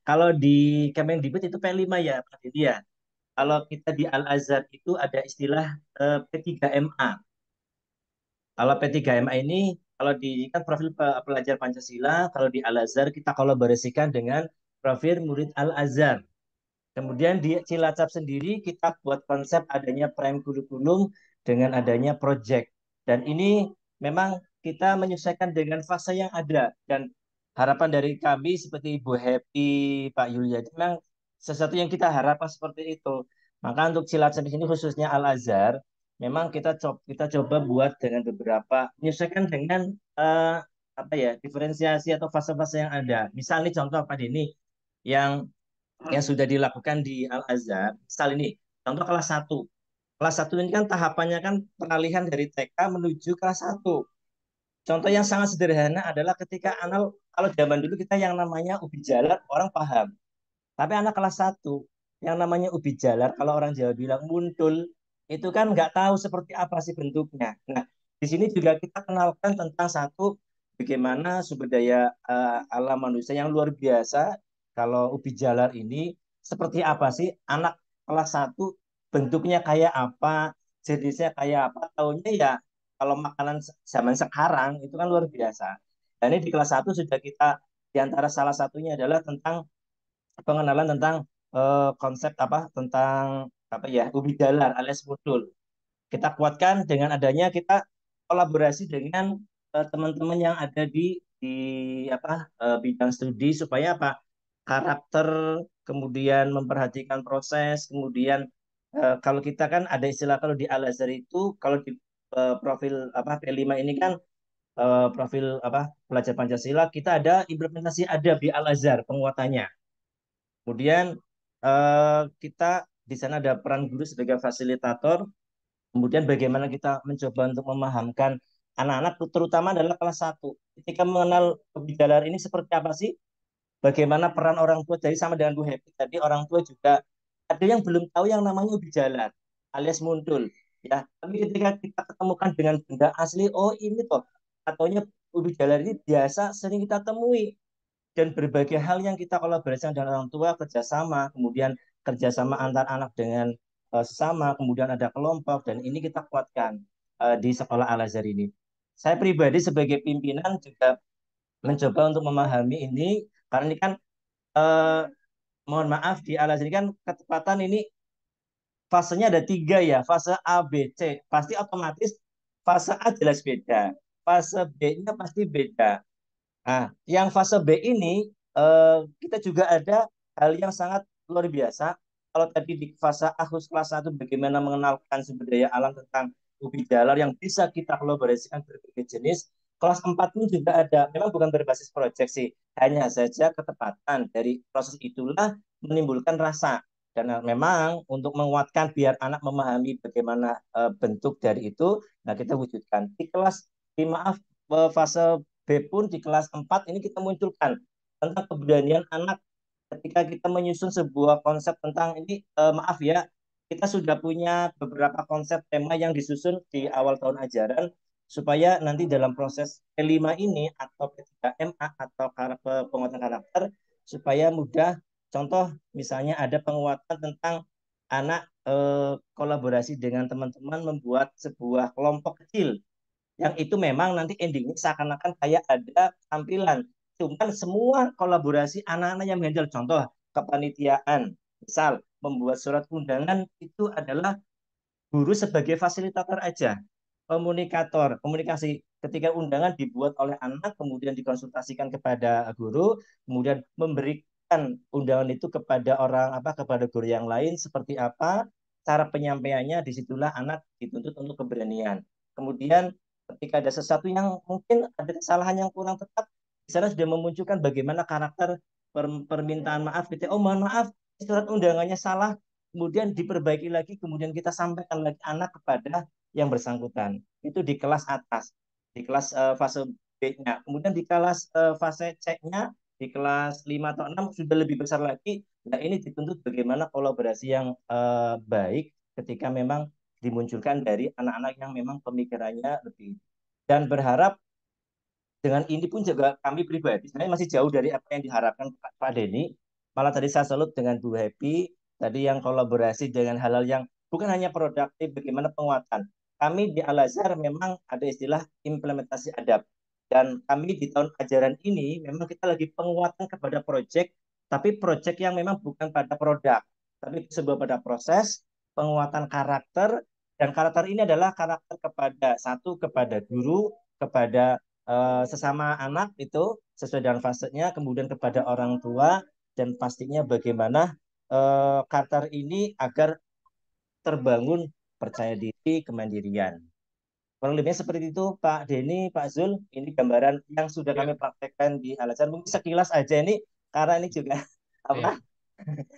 kalau di Kemendikbud itu P5 ya, Pak Didi ya. Kalau kita di Al-Azhar itu ada istilah P3MA. Kalau P3MA ini, kalau di kan profil pelajar Pancasila, kalau di Al-Azhar kita kolaborasikan dengan profil murid Al-Azhar. Kemudian di Cilacap sendiri kita buat konsep adanya prime kurikulum dengan adanya project. Dan ini memang kita menyesuaikan dengan fase yang ada. Dan harapan dari kami seperti Ibu Happy, Pak Yulia, memang sesuatu yang kita harapkan seperti itu. Maka untuk Cilacap di sini khususnya Al-Azhar, memang kita coba buat dengan beberapa menyesuaikan dengan eh, diferensiasi atau fase-fase yang ada. Misalnya contoh Pak Dini yang sudah dilakukan di Al-Azhar, misal ini, contoh kelas satu. Kelas satu ini kan tahapannya kan peralihan dari TK menuju kelas satu. Contoh yang sangat sederhana adalah ketika anak, kalau zaman dulu kita yang namanya ubi jalar, orang paham. Tapi anak kelas satu yang namanya ubi jalar, kalau orang Jawa bilang muntul, itu kan nggak tahu seperti apa sih bentuknya. Nah, di sini juga kita kenalkan tentang satu, bagaimana sumber daya alam manusia yang luar biasa. Kalau ubi jalar ini, seperti apa sih anak kelas satu bentuknya kayak apa, jenisnya kayak apa, tahunya ya kalau makanan zaman sekarang itu kan luar biasa. Dan ini di kelas satu sudah kita, di antara salah satunya adalah tentang pengenalan tentang konsep tentang ubi jalar alias mudul. Kita kuatkan dengan adanya kita kolaborasi dengan teman-teman yang ada di bidang studi supaya karakter, kemudian memperhatikan proses, kemudian kalau kita kan ada istilah kalau di Al Azhar itu kalau di profil P5 ini kan profil pelajar Pancasila kita ada implementasi adab di Al Azhar penguatannya. Kemudian kita di sana ada peran guru sebagai fasilitator. Kemudian bagaimana kita mencoba untuk memahamkan anak-anak, terutama adalah kelas satu. Ketika mengenal kebijakan ini seperti apa sih? Bagaimana peran orang tua, jadi sama dengan Bu Happy tadi, orang tua juga ada yang belum tahu yang namanya ubi jalar alias muntul. Ya, tapi ketika kita ketemukan dengan benda asli, oh ini toh, ataunya ubi jalar ini biasa sering kita temui dan berbagai hal yang kita kolaborasikan dengan orang tua, kerjasama, kemudian kerjasama antar anak dengan sesama, kemudian ada kelompok, dan ini kita kuatkan di sekolah Al-Azhar ini. Saya pribadi sebagai pimpinan juga mencoba untuk memahami ini, karena ini kan eh, mohon maaf di Al-Azhar ini kan ketepatan ini fasenya ada 3 ya, fase A, B, C. Pasti otomatis fase A jelas beda. fase B-nya pasti beda. Nah, yang fase B ini kita juga ada hal yang sangat luar biasa. Kalau tadi di fase Akus kelas 1 bagaimana mengenalkan sumber daya alam tentang ubi jalar yang bisa kita kolaborasikan berbagai jenis. Kelas 4 ini juga ada, memang bukan berbasis proyek sih, hanya saja ketepatan dari proses itulah menimbulkan rasa. Dan memang untuk menguatkan biar anak memahami bagaimana bentuk dari itu, nah kita wujudkan. Maaf, fase B pun di kelas 4 ini kita munculkan tentang keberanian anak ketika kita menyusun sebuah konsep tentang ini, maaf ya, kita sudah punya beberapa konsep tema yang disusun di awal tahun ajaran supaya nanti dalam proses P5 ini atau P3MA atau penguatan karakter supaya mudah. Contoh misalnya ada penguatan tentang anak kolaborasi dengan teman-teman membuat sebuah kelompok kecil yang itu memang nanti endingnya seakan-akan kayak ada tampilan. Cuman semua kolaborasi anak-anak yang menghandle, contoh kepanitiaan, misal membuat surat undangan itu adalah guru sebagai fasilitator aja, komunikasi. Ketika undangan dibuat oleh anak, kemudian dikonsultasikan kepada guru, kemudian memberikan undangan itu kepada orang kepada guru yang lain seperti apa cara penyampaiannya, disitulah anak dituntut untuk keberanian. Kemudian ketika ada sesuatu yang mungkin ada kesalahan yang kurang tepat, di sana sudah memunculkan bagaimana karakter permintaan maaf, gitu. Oh mohon maaf, surat undangannya salah, kemudian diperbaiki lagi, kemudian kita sampaikan lagi anak kepada yang bersangkutan. Itu di kelas atas, di kelas fase B-nya. Kemudian di kelas fase C-nya, di kelas 5 atau 6 sudah lebih besar lagi. Nah, ini dituntut bagaimana kolaborasi yang baik ketika memang dimunculkan dari anak-anak yang memang pemikirannya lebih. Dan berharap dengan ini pun juga kami pribadi sebenarnya masih jauh dari apa yang diharapkan Pak Denny. Malah tadi saya salut dengan Bu Happy, tadi yang kolaborasi dengan hal-hal yang bukan hanya produktif, bagaimana penguatan. Kami di Al-Azhar memang ada istilah implementasi adab. Dan kami di tahun ajaran ini memang kita lagi penguatan kepada proyek, tapi proyek yang memang bukan pada produk, tapi sebuah pada proses, penguatan karakter, dan karakter ini adalah karakter kepada satu, kepada guru, kepada sesama anak itu sesuai dengan fasenya, kemudian kepada orang tua, dan pastinya bagaimana karakter ini agar terbangun percaya diri, kemandirian. Kurang lebihnya seperti itu Pak Denny, Pak Zul. Ini gambaran yang sudah Ya, kami praktekkan di Al-Azhar. Mungkin sekilas aja ini karena ini juga ya. apa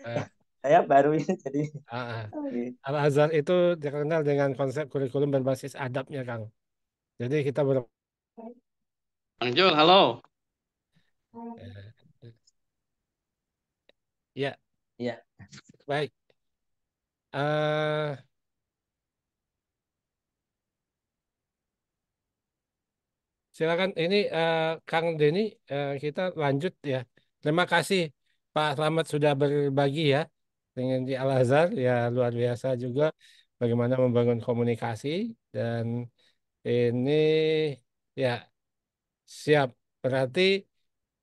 Ah, saya baru ini jadi ah. oke. Al-Azhar itu terkenal dengan konsep kurikulum berbasis adabnya, Kang. Jadi kita Bang Jul, halo. eh, ya, Ya, baik. Eh, Silakan ini Kang Denny, kita lanjut ya. Terima kasih Pak Slamet sudah berbagi ya dengan di Al-Azhar, ya luar biasa juga bagaimana membangun komunikasi. Dan ini ya siap, berarti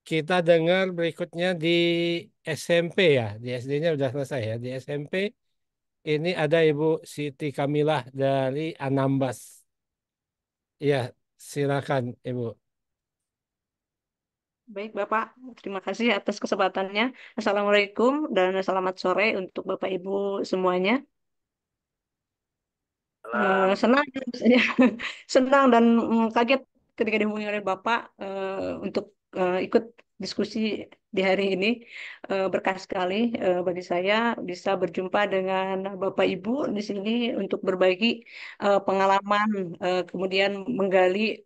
kita dengar berikutnya di SMP ya, di SD-nya sudah selesai ya. Di SMP ini ada Ibu Siti Kamilah dari Anambas. Ya, silakan Ibu. Baik, Bapak. Terima kasih atas kesempatannya. Assalamualaikum dan selamat sore untuk Bapak Ibu semuanya. Salam. Senang, senang dan kaget ketika dihubungi oleh Bapak untuk ikut diskusi di hari ini. Berkah sekali bagi saya bisa berjumpa dengan Bapak Ibu di sini untuk berbagi pengalaman, kemudian menggali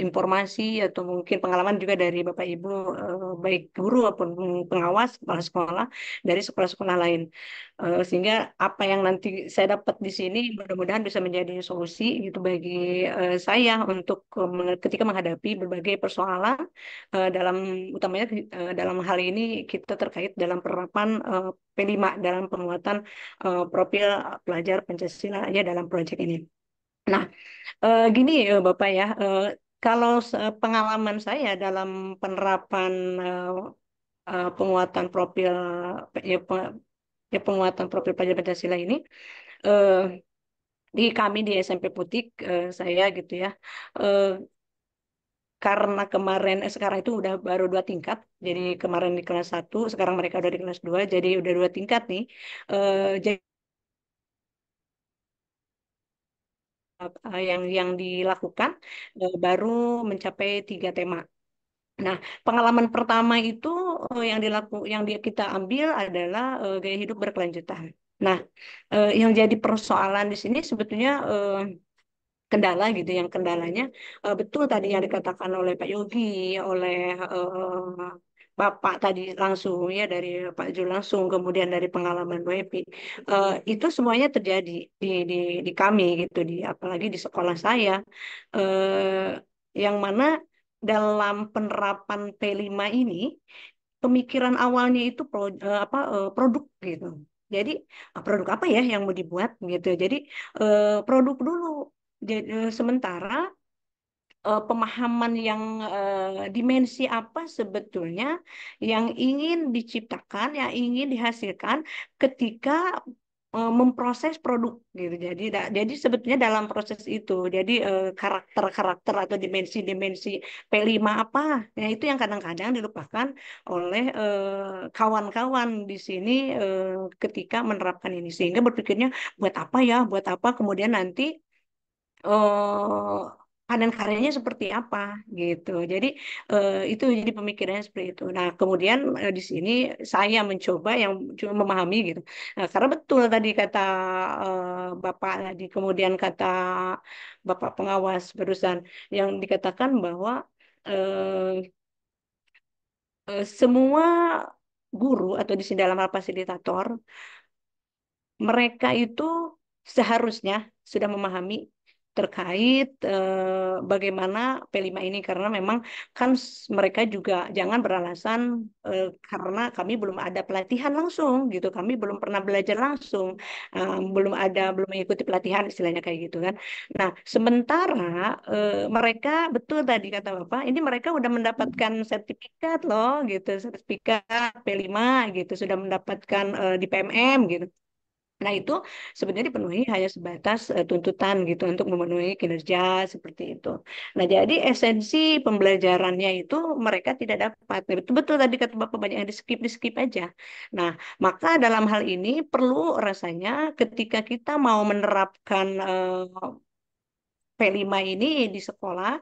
informasi atau mungkin pengalaman juga dari Bapak Ibu, baik guru maupun pengawas, kepala sekolah dari sekolah-sekolah lain. Sehingga apa yang nanti saya dapat di sini mudah-mudahan bisa menjadi solusi gitu bagi saya untuk ketika menghadapi berbagai persoalan dalam utamanya dalam hal ini kita terkait dalam penerapan P5 dalam penguatan profil pelajar Pancasila ya dalam proyek ini. Nah, gini ya Bapak ya, kalau pengalaman saya dalam penerapan penguatan profil ya, penguatan profil pelajar Pancasila ini eh, di kami di SMP Putik saya gitu ya. eh, karena kemarin sekarang itu udah baru 2 tingkat, jadi kemarin di kelas 1, sekarang mereka udah di kelas 2, jadi udah 2 tingkat nih. Jadi yang dilakukan baru mencapai 3 tema. Nah, pengalaman pertama itu kita ambil adalah gaya hidup berkelanjutan. Nah, yang jadi persoalan di sini sebetulnya kendala gitu, yang kendalanya betul tadi yang dikatakan oleh Pak Yogi, oleh Bapak tadi langsung ya, dari Pak Jul langsung, kemudian dari pengalaman Bu Epi. Itu semuanya terjadi di kami gitu, apalagi di sekolah saya, yang mana dalam penerapan P5 ini pemikiran awalnya itu produk gitu. Jadi produk apa ya yang mau dibuat gitu. Jadi produk dulu. Sementara pemahaman yang dimensi apa sebetulnya yang ingin diciptakan, yang ingin dihasilkan ketika memproses produk gitu. Jadi sebetulnya dalam proses itu, jadi karakter-karakter atau dimensi-dimensi P5 apa, ya itu yang kadang-kadang dilupakan oleh kawan-kawan di sini ketika menerapkan ini, sehingga berpikirnya buat apa ya, buat apa, kemudian nanti panen karyanya seperti apa gitu. Jadi itu jadi pemikirannya seperti itu. Nah, kemudian di sini saya mencoba yang cuma memahami gitu. Nah, karena betul tadi kata Bapak tadi, kemudian kata Bapak pengawas barusan yang dikatakan bahwa eh, semua guru atau di sini dalam hal fasilitator, mereka itu seharusnya sudah memahami terkait bagaimana P5 ini, karena memang kan mereka juga jangan beralasan karena kami belum ada pelatihan langsung gitu, kami belum pernah belajar langsung, belum mengikuti pelatihan istilahnya kayak gitu kan. Nah, sementara mereka betul tadi kata Bapak, ini mereka udah mendapatkan sertifikat loh gitu, sertifikat P5 gitu, sudah mendapatkan di PMM gitu. Nah, itu sebenarnya dipenuhi hanya sebatas tuntutan gitu untuk memenuhi kinerja seperti itu. Nah, jadi esensi pembelajarannya itu mereka tidak dapat. Nah, betul-betul tadi kata Bapak, banyak yang di skip aja. Nah, maka dalam hal ini perlu rasanya ketika kita mau menerapkan P5 ini di sekolah,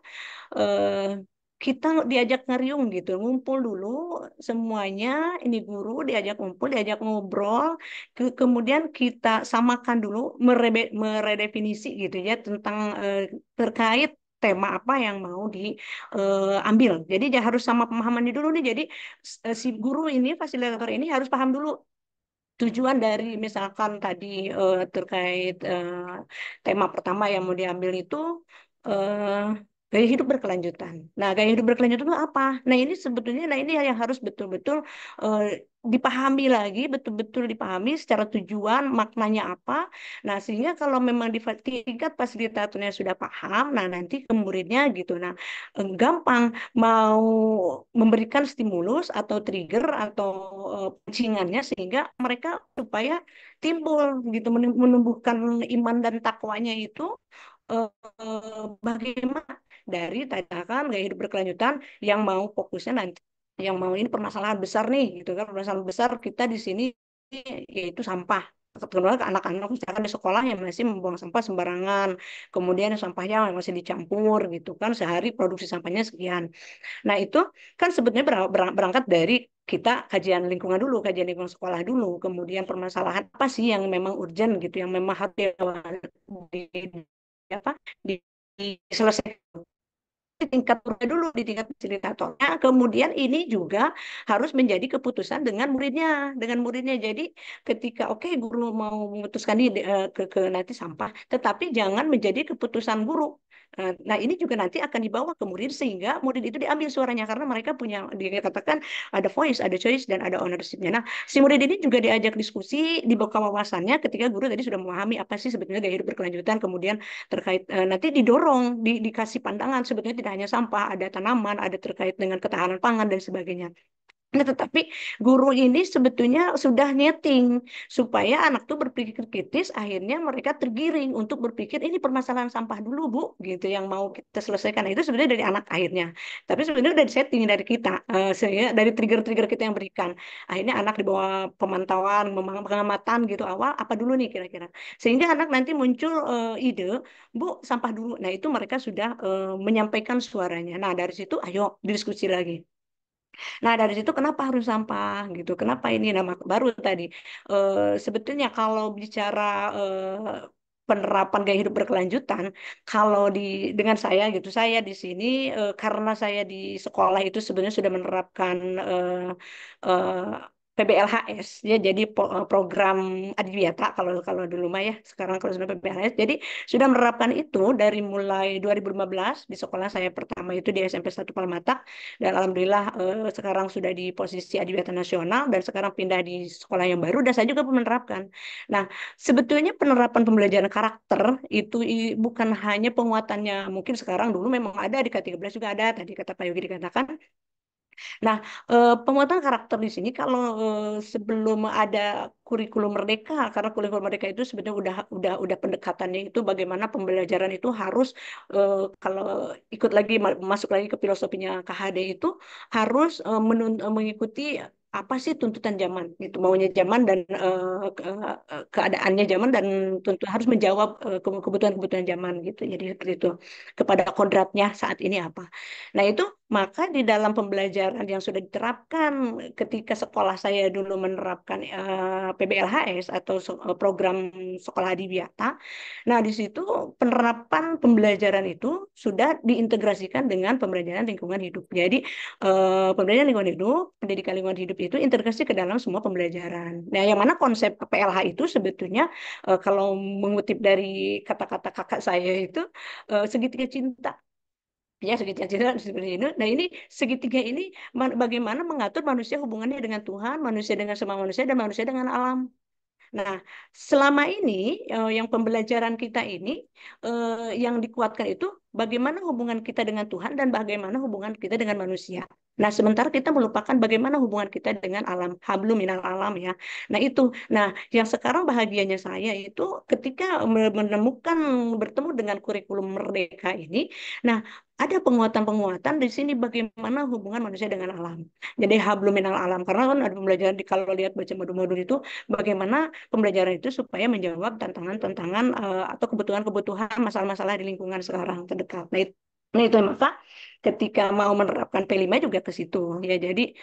eh, kita diajak ngeriung gitu, ngumpul dulu semuanya, ini guru diajak ngumpul, diajak ngobrol, kemudian kita samakan dulu, meredefinisi gitu ya tentang terkait tema apa yang mau diambil. Jadi dia harus sama pemahamannya dulu nih. Jadi si guru ini, fasilitator ini harus paham dulu tujuan dari misalkan tadi terkait tema pertama yang mau diambil itu eh, gaya hidup berkelanjutan. Nah, gaya hidup berkelanjutan itu apa? Nah, ini sebetulnya, nah ini yang harus betul-betul eh, dipahami lagi, betul-betul dipahami secara tujuan, maknanya apa. Nah, sehingga kalau memang di tingkat fasilitatornya sudah paham, nah nanti ke muridnya gitu. Nah, gampang mau memberikan stimulus atau trigger atau pancingannya sehingga mereka supaya timbul gitu, menumbuhkan iman dan takwanya itu bagaimana dari tadakan gaya hidup berkelanjutan yang mau fokusnya nanti, yang mau ini permasalahan besar nih gitu kan, permasalahan besar kita di sini yaitu sampah. Kedua, anak-anak misalkan di sekolah yang masih membuang sampah sembarangan, kemudian sampahnya masih dicampur gitu kan, sehari produksi sampahnya sekian. Nah, itu kan sebetulnya berangkat dari kita kajian lingkungan dulu, kajian lingkungan sekolah dulu, kemudian permasalahan apa sih yang memang urgent gitu, yang memang harus di, apa, diselesaikan di tingkat murid dulu, di tingkat fasilitatornya. Kemudian ini juga harus menjadi keputusan dengan muridnya. Jadi ketika oke, guru mau memutuskan ini ke nanti sampah, tetapi jangan menjadi keputusan guru. Nah, ini juga nanti akan dibawa ke murid sehingga murid itu diambil suaranya, karena mereka punya, dikatakan ada voice, ada choice, dan ada ownership-nya. Nah, si murid ini juga diajak diskusi, dibuka wawasannya ketika guru tadi sudah memahami apa sih sebetulnya gaya hidup berkelanjutan, kemudian terkait nanti didorong, dikasih pandangan sebetulnya tidak hanya sampah, ada tanaman, ada terkait dengan ketahanan pangan dan sebagainya. Nah, tetapi guru ini sebetulnya sudah nyeting supaya anak tuh berpikir kritis, akhirnya mereka tergiring untuk berpikir ini permasalahan sampah dulu Bu, gitu yang mau kita selesaikan. Nah, itu sebenarnya dari anak akhirnya. Tapi sebenarnya udah disetting dari kita, sehingga dari trigger-trigger kita yang berikan. Akhirnya anak di bawah pemantauan, pengamatan gitu awal, apa dulu nih kira-kira. Sehingga anak nanti muncul ide, Bu, sampah dulu. Nah, itu mereka sudah menyampaikan suaranya. Nah, dari situ ayo diskusi lagi. Nah, dari situ kenapa harus sampah gitu? Kenapa ini nama baru tadi? Sebetulnya kalau bicara penerapan gaya hidup berkelanjutan, kalau dengan saya gitu, saya di sini karena saya di sekolah itu sebenarnya sudah menerapkan eh, PBLHS ya, jadi program Adiwiyata kalau kalau dulu mah ya, sekarang kalau sudah PBLHS, jadi sudah menerapkan itu dari mulai 2015 di sekolah saya pertama itu di SMP 1 Palmata. Dan alhamdulillah sekarang sudah di posisi adiwiyata nasional dan sekarang pindah di sekolah yang baru dan saya juga menerapkan. Nah, sebetulnya penerapan pembelajaran karakter itu bukan hanya penguatannya, mungkin sekarang dulu memang ada di K13 juga ada, tadi kata Pak Yogi dikatakan. Nah, penguatan karakter di sini kalau sebelum ada kurikulum merdeka, karena kurikulum merdeka itu sebenarnya udah pendekatannya itu bagaimana pembelajaran itu harus kalau ikut lagi masuk lagi ke filosofinya KHD itu harus mengikuti apa sih tuntutan zaman gitu, maunya zaman dan keadaannya zaman dan tentu harus menjawab kebutuhan-kebutuhan zaman gitu. Jadi seperti itu, kepada kodratnya saat ini apa. Nah, itu maka di dalam pembelajaran yang sudah diterapkan ketika sekolah saya dulu menerapkan PBLHS atau program sekolah adiwiyata. Nah, di situ penerapan pembelajaran itu sudah diintegrasikan dengan pembelajaran lingkungan hidup. Jadi, pembelajaran lingkungan hidup, pendidikan lingkungan hidup itu integrasi ke dalam semua pembelajaran. Nah, yang mana konsep PLH itu sebetulnya kalau mengutip dari kata-kata kakak saya itu segitiga cinta. Ya, segitiga cinta seperti ini. Nah, ini segitiga ini bagaimana mengatur manusia hubungannya dengan Tuhan, manusia dengan sama manusia, dan manusia dengan alam. Nah, selama ini yang pembelajaran kita ini yang dikuatkan itu bagaimana hubungan kita dengan Tuhan dan bagaimana hubungan kita dengan manusia. Nah, sementara kita melupakan bagaimana hubungan kita dengan alam, hablum minal alam ya. Nah, itu. Nah, yang sekarang bahagianya saya itu ketika menemukan bertemu dengan kurikulum merdeka ini, nah ada penguatan-penguatan di sini bagaimana hubungan manusia dengan alam. Jadi hablum minal alam karena kan ada pembelajaran kalau lihat baca modul-modul itu bagaimana pembelajaran itu supaya menjawab tantangan-tantangan atau kebutuhan-kebutuhan masalah-masalah di lingkungan sekarang terdekat. Nah itu maka ketika mau menerapkan P5 juga ke situ ya. Jadi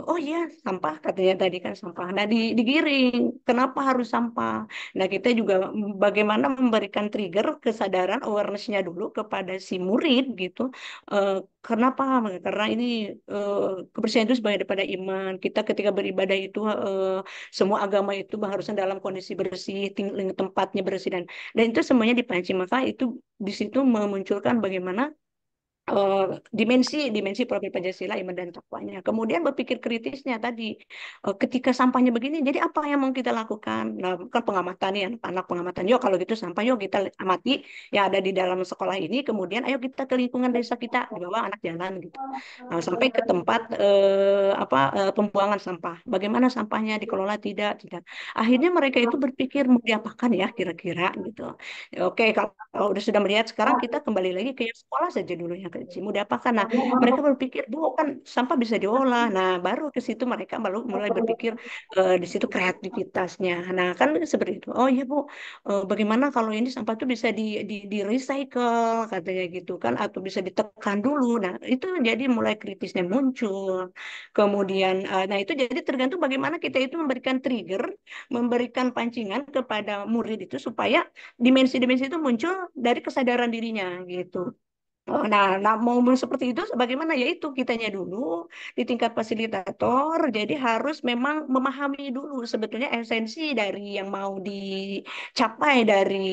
oh iya sampah katanya tadi kan sampah. Nah digiring kenapa harus sampah? Nah kita juga bagaimana memberikan trigger kesadaran awareness-nya dulu kepada si murid gitu. Eh, Kenapa? Karena ini eh, kebersihan itu sebagai daripada iman. Kita ketika beribadah itu semua agama itu harusnya dalam kondisi bersih, tempatnya bersih dan itu semuanya dipanci. Maka itu di situ memunculkan bagaimana eh, dimensi profil Pancasila iman dan takwanya. Kemudian berpikir kritisnya tadi ketika sampahnya begini, jadi apa yang mau kita lakukan? Nah, kan pengamatan nih anak-anak pengamatan. Yuk kalau gitu sampah yuk kita amati yang ada di dalam sekolah ini. Kemudian ayo kita ke lingkungan desa kita dibawa anak jalan gitu. Nah, sampai ke tempat pembuangan sampah. Bagaimana sampahnya dikelola tidak. Akhirnya mereka itu berpikir mau diapakan ya kira-kira gitu. Oke, kalau udah sudah melihat sekarang kita kembali lagi ke yang sekolah saja dulu yang kecil. Mau diapakan? Nah, mereka berpikir, Bu, kan sampah bisa diolah. Nah, baru ke situ mereka baru mulai berpikir di situ kreativitasnya. Nah, kan seperti itu. Oh iya, Bu, bagaimana kalau ini sampah itu bisa di recycle katanya gitu kan atau bisa ditekan dulu. Nah, itu jadi mulai kritisnya muncul. Kemudian nah itu jadi tergantung bagaimana kita itu memberikan trigger, memberikan pancingan kepada murid itu supaya dimensi-dimensi itu muncul dari kesadaran dirinya gitu. Oh, nah, mau seperti itu bagaimana ya itu kitanya dulu di tingkat fasilitator. Jadi harus memang memahami dulu sebetulnya esensi dari yang mau dicapai dari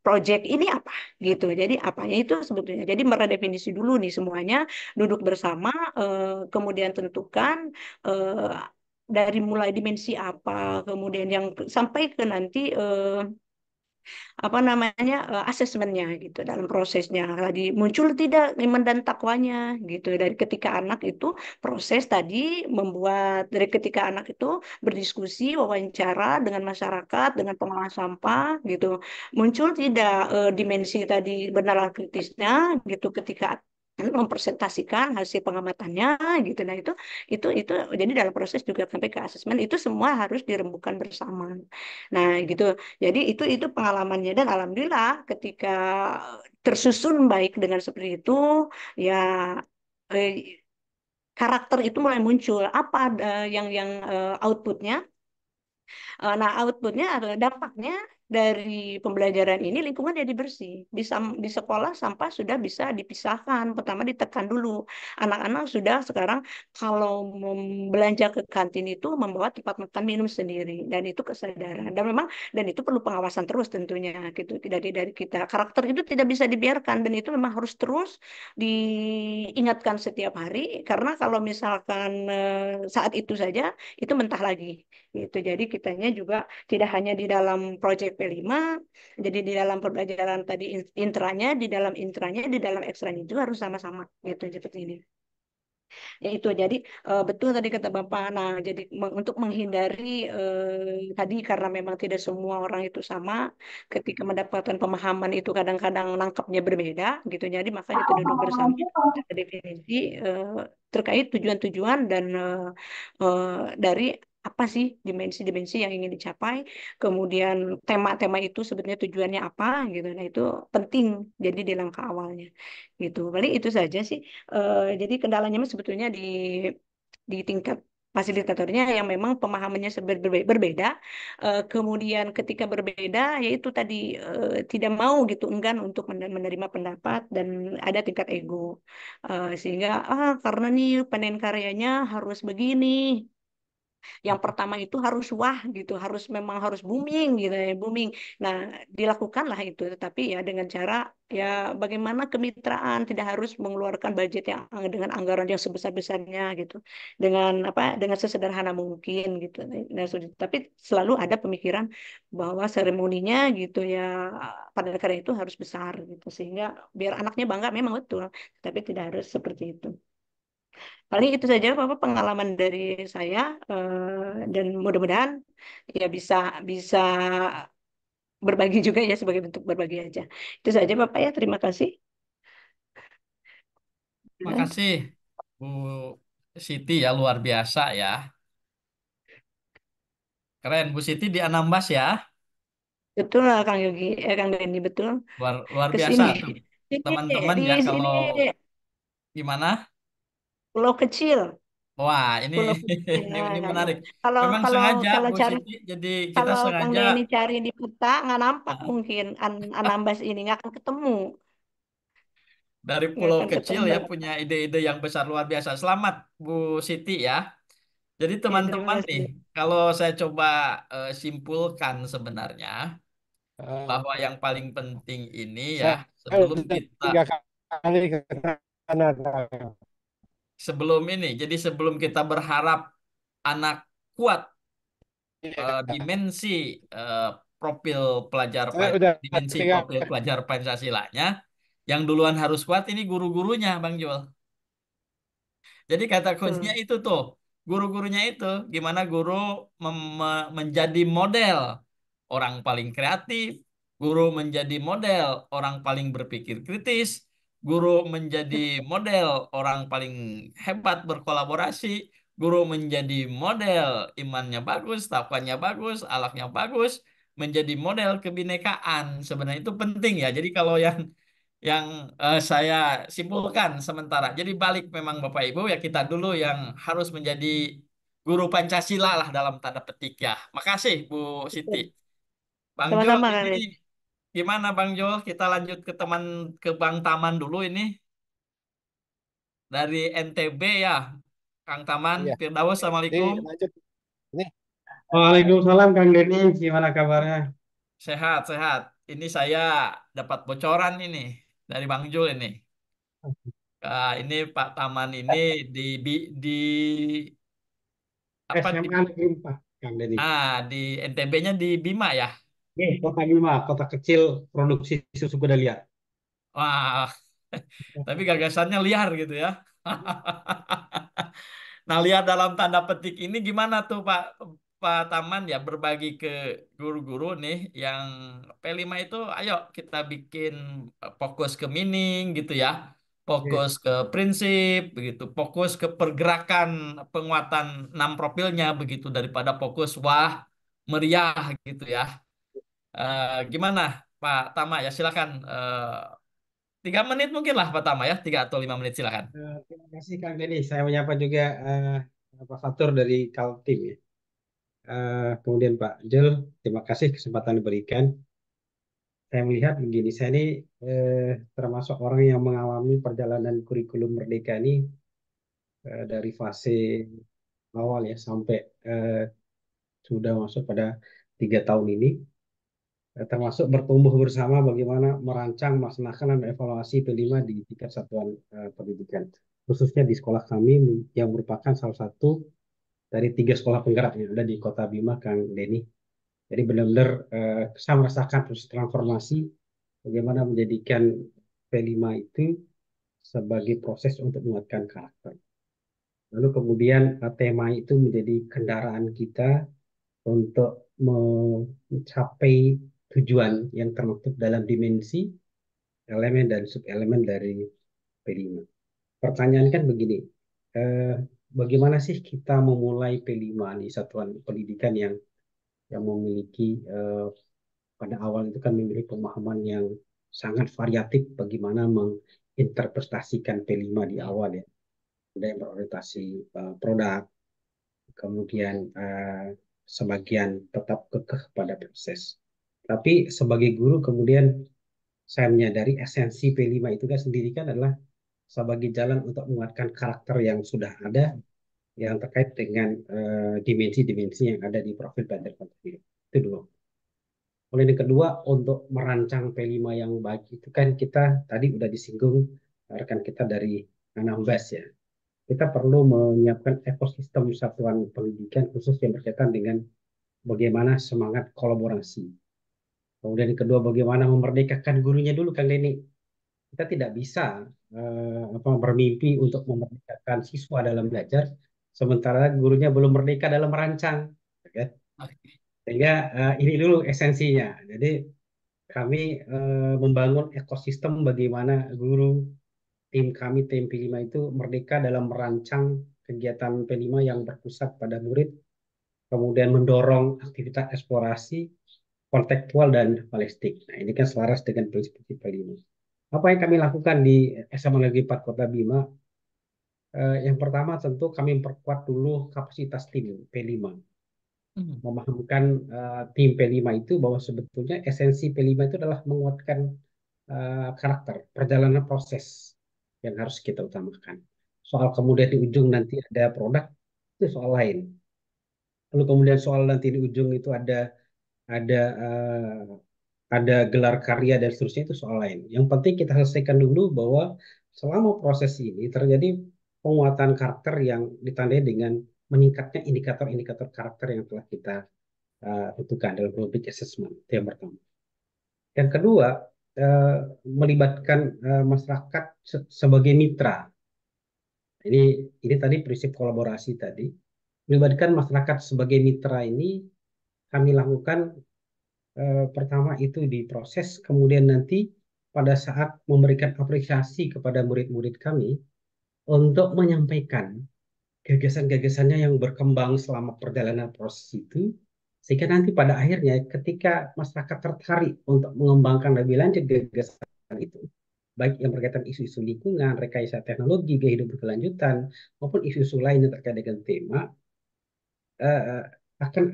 proyek ini apa gitu. Jadi apanya itu sebetulnya. Jadi meredefinisi dulu nih semuanya, duduk bersama, kemudian tentukan eh, dari mulai dimensi apa, kemudian yang sampai ke nanti apa namanya asesmennya gitu dalam prosesnya tadi muncul tidak iman dan takwanya gitu dari ketika anak itu proses tadi membuat dari ketika anak itu berdiskusi wawancara dengan masyarakat dengan pengolah sampah gitu muncul tidak dimensi tadi benalar kritisnya gitu ketika mempresentasikan hasil pengamatannya gitu nah itu jadi dalam proses juga sampai ke asesmen itu semua harus dirembukan bersama nah gitu jadi itu pengalamannya dan alhamdulillah ketika tersusun baik dengan seperti itu ya eh, karakter itu mulai muncul apa outputnya. Nah, outputnya atau dampaknya dari pembelajaran ini lingkungan jadi bersih. Di sekolah sampah sudah bisa dipisahkan. Pertama ditekan dulu. Anak-anak sudah sekarang kalau belanja ke kantin itu membawa tempat makan minum sendiri. Dan itu kesadaran. Dan itu perlu pengawasan terus tentunya. Gitu. Dari kita. Karakter itu tidak bisa dibiarkan. Dan itu memang harus terus diingatkan setiap hari. Karena kalau misalkan saat itu saja, itu mentah lagi gitu. Jadi kitanya juga tidak hanya di dalam proyek P5, jadi di dalam pembelajaran tadi intranya, di dalam ekstranya juga harus sama-sama gitu seperti ini. Ya itu jadi betul tadi kata Bapak. Nah, jadi untuk menghindari tadi karena memang tidak semua orang itu sama, ketika mendapatkan pemahaman itu kadang-kadang nangkapnya berbeda gitu. Jadi makanya itu duduk bersama ada definisi terkait tujuan-tujuan dan dari apa sih dimensi-dimensi yang ingin dicapai, kemudian tema-tema itu sebenarnya tujuannya apa gitu. Nah, itu penting jadi di langkah awalnya gitu. Paling itu saja sih. Jadi kendalanya mah sebetulnya di tingkat fasilitatornya yang memang pemahamannya berbeda. Kemudian ketika berbeda, yaitu tadi tidak mau gitu, enggan untuk menerima pendapat dan ada tingkat ego. Sehingga karena nih panen karyanya harus begini, yang pertama itu harus wah gitu, memang harus booming gitu ya, booming. Nah, dilakukanlah itu, tetapi ya dengan cara ya bagaimana kemitraan, tidak harus mengeluarkan budget yang dengan anggaran yang sebesar-besarnya gitu, dengan apa, dengan sesederhana mungkin gitu. Nah, tapi selalu ada pemikiran bahwa seremoninya gitu ya pada karya itu harus besar gitu, sehingga biar anaknya bangga memang betul, tapi tidak harus seperti itu. Paling itu saja Bapak pengalaman dari saya dan mudah-mudahan ya bisa bisa berbagi juga ya sebagai bentuk berbagi aja. Itu saja Bapak ya, terima kasih. Terima Ya, kasih Bu Siti ya, luar biasa ya. Keren Bu Siti di Anambas ya. betul lah Kang Yogi, Kang Denny betul. Luar luar Ke biasa sini, tuh. sini Teman-teman di ya sini kalau gimana? pulau kecil, Wah, ini pulau kecil. ini Nah, menarik. kalau Memang kalau sengaja kalau Bu cari Siti, jadi kita kalau Kang sengaja Denny cari di peta nggak nampak ah, mungkin Anambas ini nggak akan ketemu, dari nggak pulau akan kecil ketemu. ya punya ide-ide yang besar luar biasa. Selamat Bu Siti ya. Jadi Ya, terima teman-teman nih, kasih. kalau saya coba simpulkan sebenarnya Eh, bahwa yang paling penting ini ya saya sebelum udah kita 3 kali ke sana. sebelum ini, jadi sebelum kita berharap anak kuat Iya, dimensi eh, profil pelajar saya udah dimensi tiga profil pelajar Pancasilanya, yang duluan harus kuat ini guru-gurunya, Bang Jul. Jadi kata kuncinya Betul. itu tuh, guru-gurunya itu gimana guru menjadi model orang paling kreatif, guru menjadi model orang paling berpikir kritis, guru menjadi model orang paling hebat berkolaborasi, guru menjadi model imannya bagus, takwanya bagus, alaknya bagus, menjadi model kebinekaan. Sebenarnya itu penting ya. Jadi kalau yang saya simpulkan sementara. Jadi balik memang Bapak Ibu ya kita dulu yang harus menjadi guru Pancasila lah dalam tanda petik ya. Makasih Bu Siti. Betul. Bang Jul Sama-sama Kang ini Denny. gimana Bang Jul? Kita lanjut ke Bang Taman dulu ini dari NTB ya. Kang Taman, iya. Firdaus, Jadi Assalamualaikum. lanjut ini. Waalaikumsalam Kang Denny, gimana kabarnya? Sehat, sehat. Ini saya dapat bocoran ini dari Bang Jul ini. Ini Pak Taman ini di apa di SMA Negeri 4, Kang Denny. di NTB-nya di Bima ya. Kota Bima, kota kecil produksi susu kuda liar. Wah, tapi gagasannya liar gitu ya. Nah, lihat dalam tanda petik ini gimana tuh Pak Taman ya berbagi ke guru-guru nih yang P5 itu ayo kita bikin fokus ke meaning gitu ya. Oke. Fokus ke prinsip begitu, fokus ke pergerakan penguatan 6 profilnya begitu daripada fokus wah meriah gitu ya. Gimana Pak Tama ya silakan 3 menit mungkin lah Pak Tama ya 3 atau 5 menit silakan. Terima kasih Kang Denny. Saya menyapa juga Pak Fatur dari Kaltim ya. Kemudian Pak Jul, terima kasih kesempatan diberikan. Saya melihat begini, saya ini termasuk orang yang mengalami perjalanan kurikulum Merdeka ini dari fase awal ya sampai eh, sudah masuk pada 3 tahun ini, termasuk bertumbuh bersama bagaimana merancang, melaksanakan, dan evaluasi P5 di tingkat satuan pendidikan. Khususnya di sekolah kami yang merupakan salah satu dari 3 sekolah penggerak yang ada di Kota Bima, Kang Denny. Jadi benar-benar saya merasakan proses transformasi bagaimana menjadikan P5 itu sebagai proses untuk menguatkan karakter. Lalu kemudian tema itu menjadi kendaraan kita untuk mencapai tujuan yang termaktub dalam dimensi, elemen, dan subelemen dari P5. Pertanyaan kan begini, eh, bagaimana sih kita memulai P5 di satuan pendidikan yang memiliki pada awal itu kan memiliki pemahaman yang sangat variatif bagaimana menginterpretasikan P5 di awal ya. Ada yang berorientasi produk, kemudian sebagian tetap kekeh pada proses. Tapi sebagai guru kemudian saya menyadari esensi P5 itu kan sendiri kan adalah sebagai jalan untuk menguatkan karakter yang sudah ada yang terkait dengan dimensi-dimensi yang ada di profil belajar konten. Itu dulu. Kemudian yang kedua, untuk merancang P5 yang baik itu kan kita tadi udah disinggung rekan kita dari Anambas ya. Kita perlu menyiapkan ekosistem satuan pendidikan khusus yang berkaitan dengan bagaimana semangat kolaborasi. Kemudian yang kedua, bagaimana memerdekakan gurunya dulu, Kang Denny. Kita tidak bisa bermimpi untuk memerdekakan siswa dalam belajar, sementara gurunya belum merdeka dalam merancang. Ya. Sehingga ini dulu esensinya. Jadi kami membangun ekosistem bagaimana guru, tim kami, tim P5 itu merdeka dalam merancang kegiatan P5 yang berpusat pada murid, kemudian mendorong aktivitas eksplorasi, kontekstual, dan balistik. Nah, ini kan selaras dengan prinsip-prinsip P5. Apa yang kami lakukan di SMA Negeri 4 Kota Bima? Yang pertama tentu kami memperkuat dulu kapasitas tim P5. Memahamkan tim P5 itu bahwa sebetulnya esensi P5 itu adalah menguatkan karakter, perjalanan proses yang harus kita utamakan. Soal kemudian di ujung nanti ada produk, itu soal lain. Lalu kemudian soal nanti di ujung itu ada uh, ada gelar karya dan seterusnya itu soal lain. Yang penting kita selesaikan dulu bahwa selama proses ini terjadi penguatan karakter yang ditandai dengan meningkatnya indikator-indikator karakter yang telah kita tentukan dalam rubric assessment. Itu yang pertama. Yang kedua, uh, melibatkan masyarakat sebagai mitra. Ini ini tadi prinsip kolaborasi tadi. Melibatkan masyarakat sebagai mitra ini kami lakukan pertama itu di proses, kemudian nanti pada saat memberikan apresiasi kepada murid-murid kami untuk menyampaikan gagasan-gagasannya yang berkembang selama perjalanan proses itu, sehingga nanti pada akhirnya ketika masyarakat tertarik untuk mengembangkan lebih lanjut gagasan itu, baik yang berkaitan isu-isu lingkungan, rekayasa teknologi, gaya hidup berkelanjutan, maupun isu-isu lain yang terkait dengan tema, eh, akan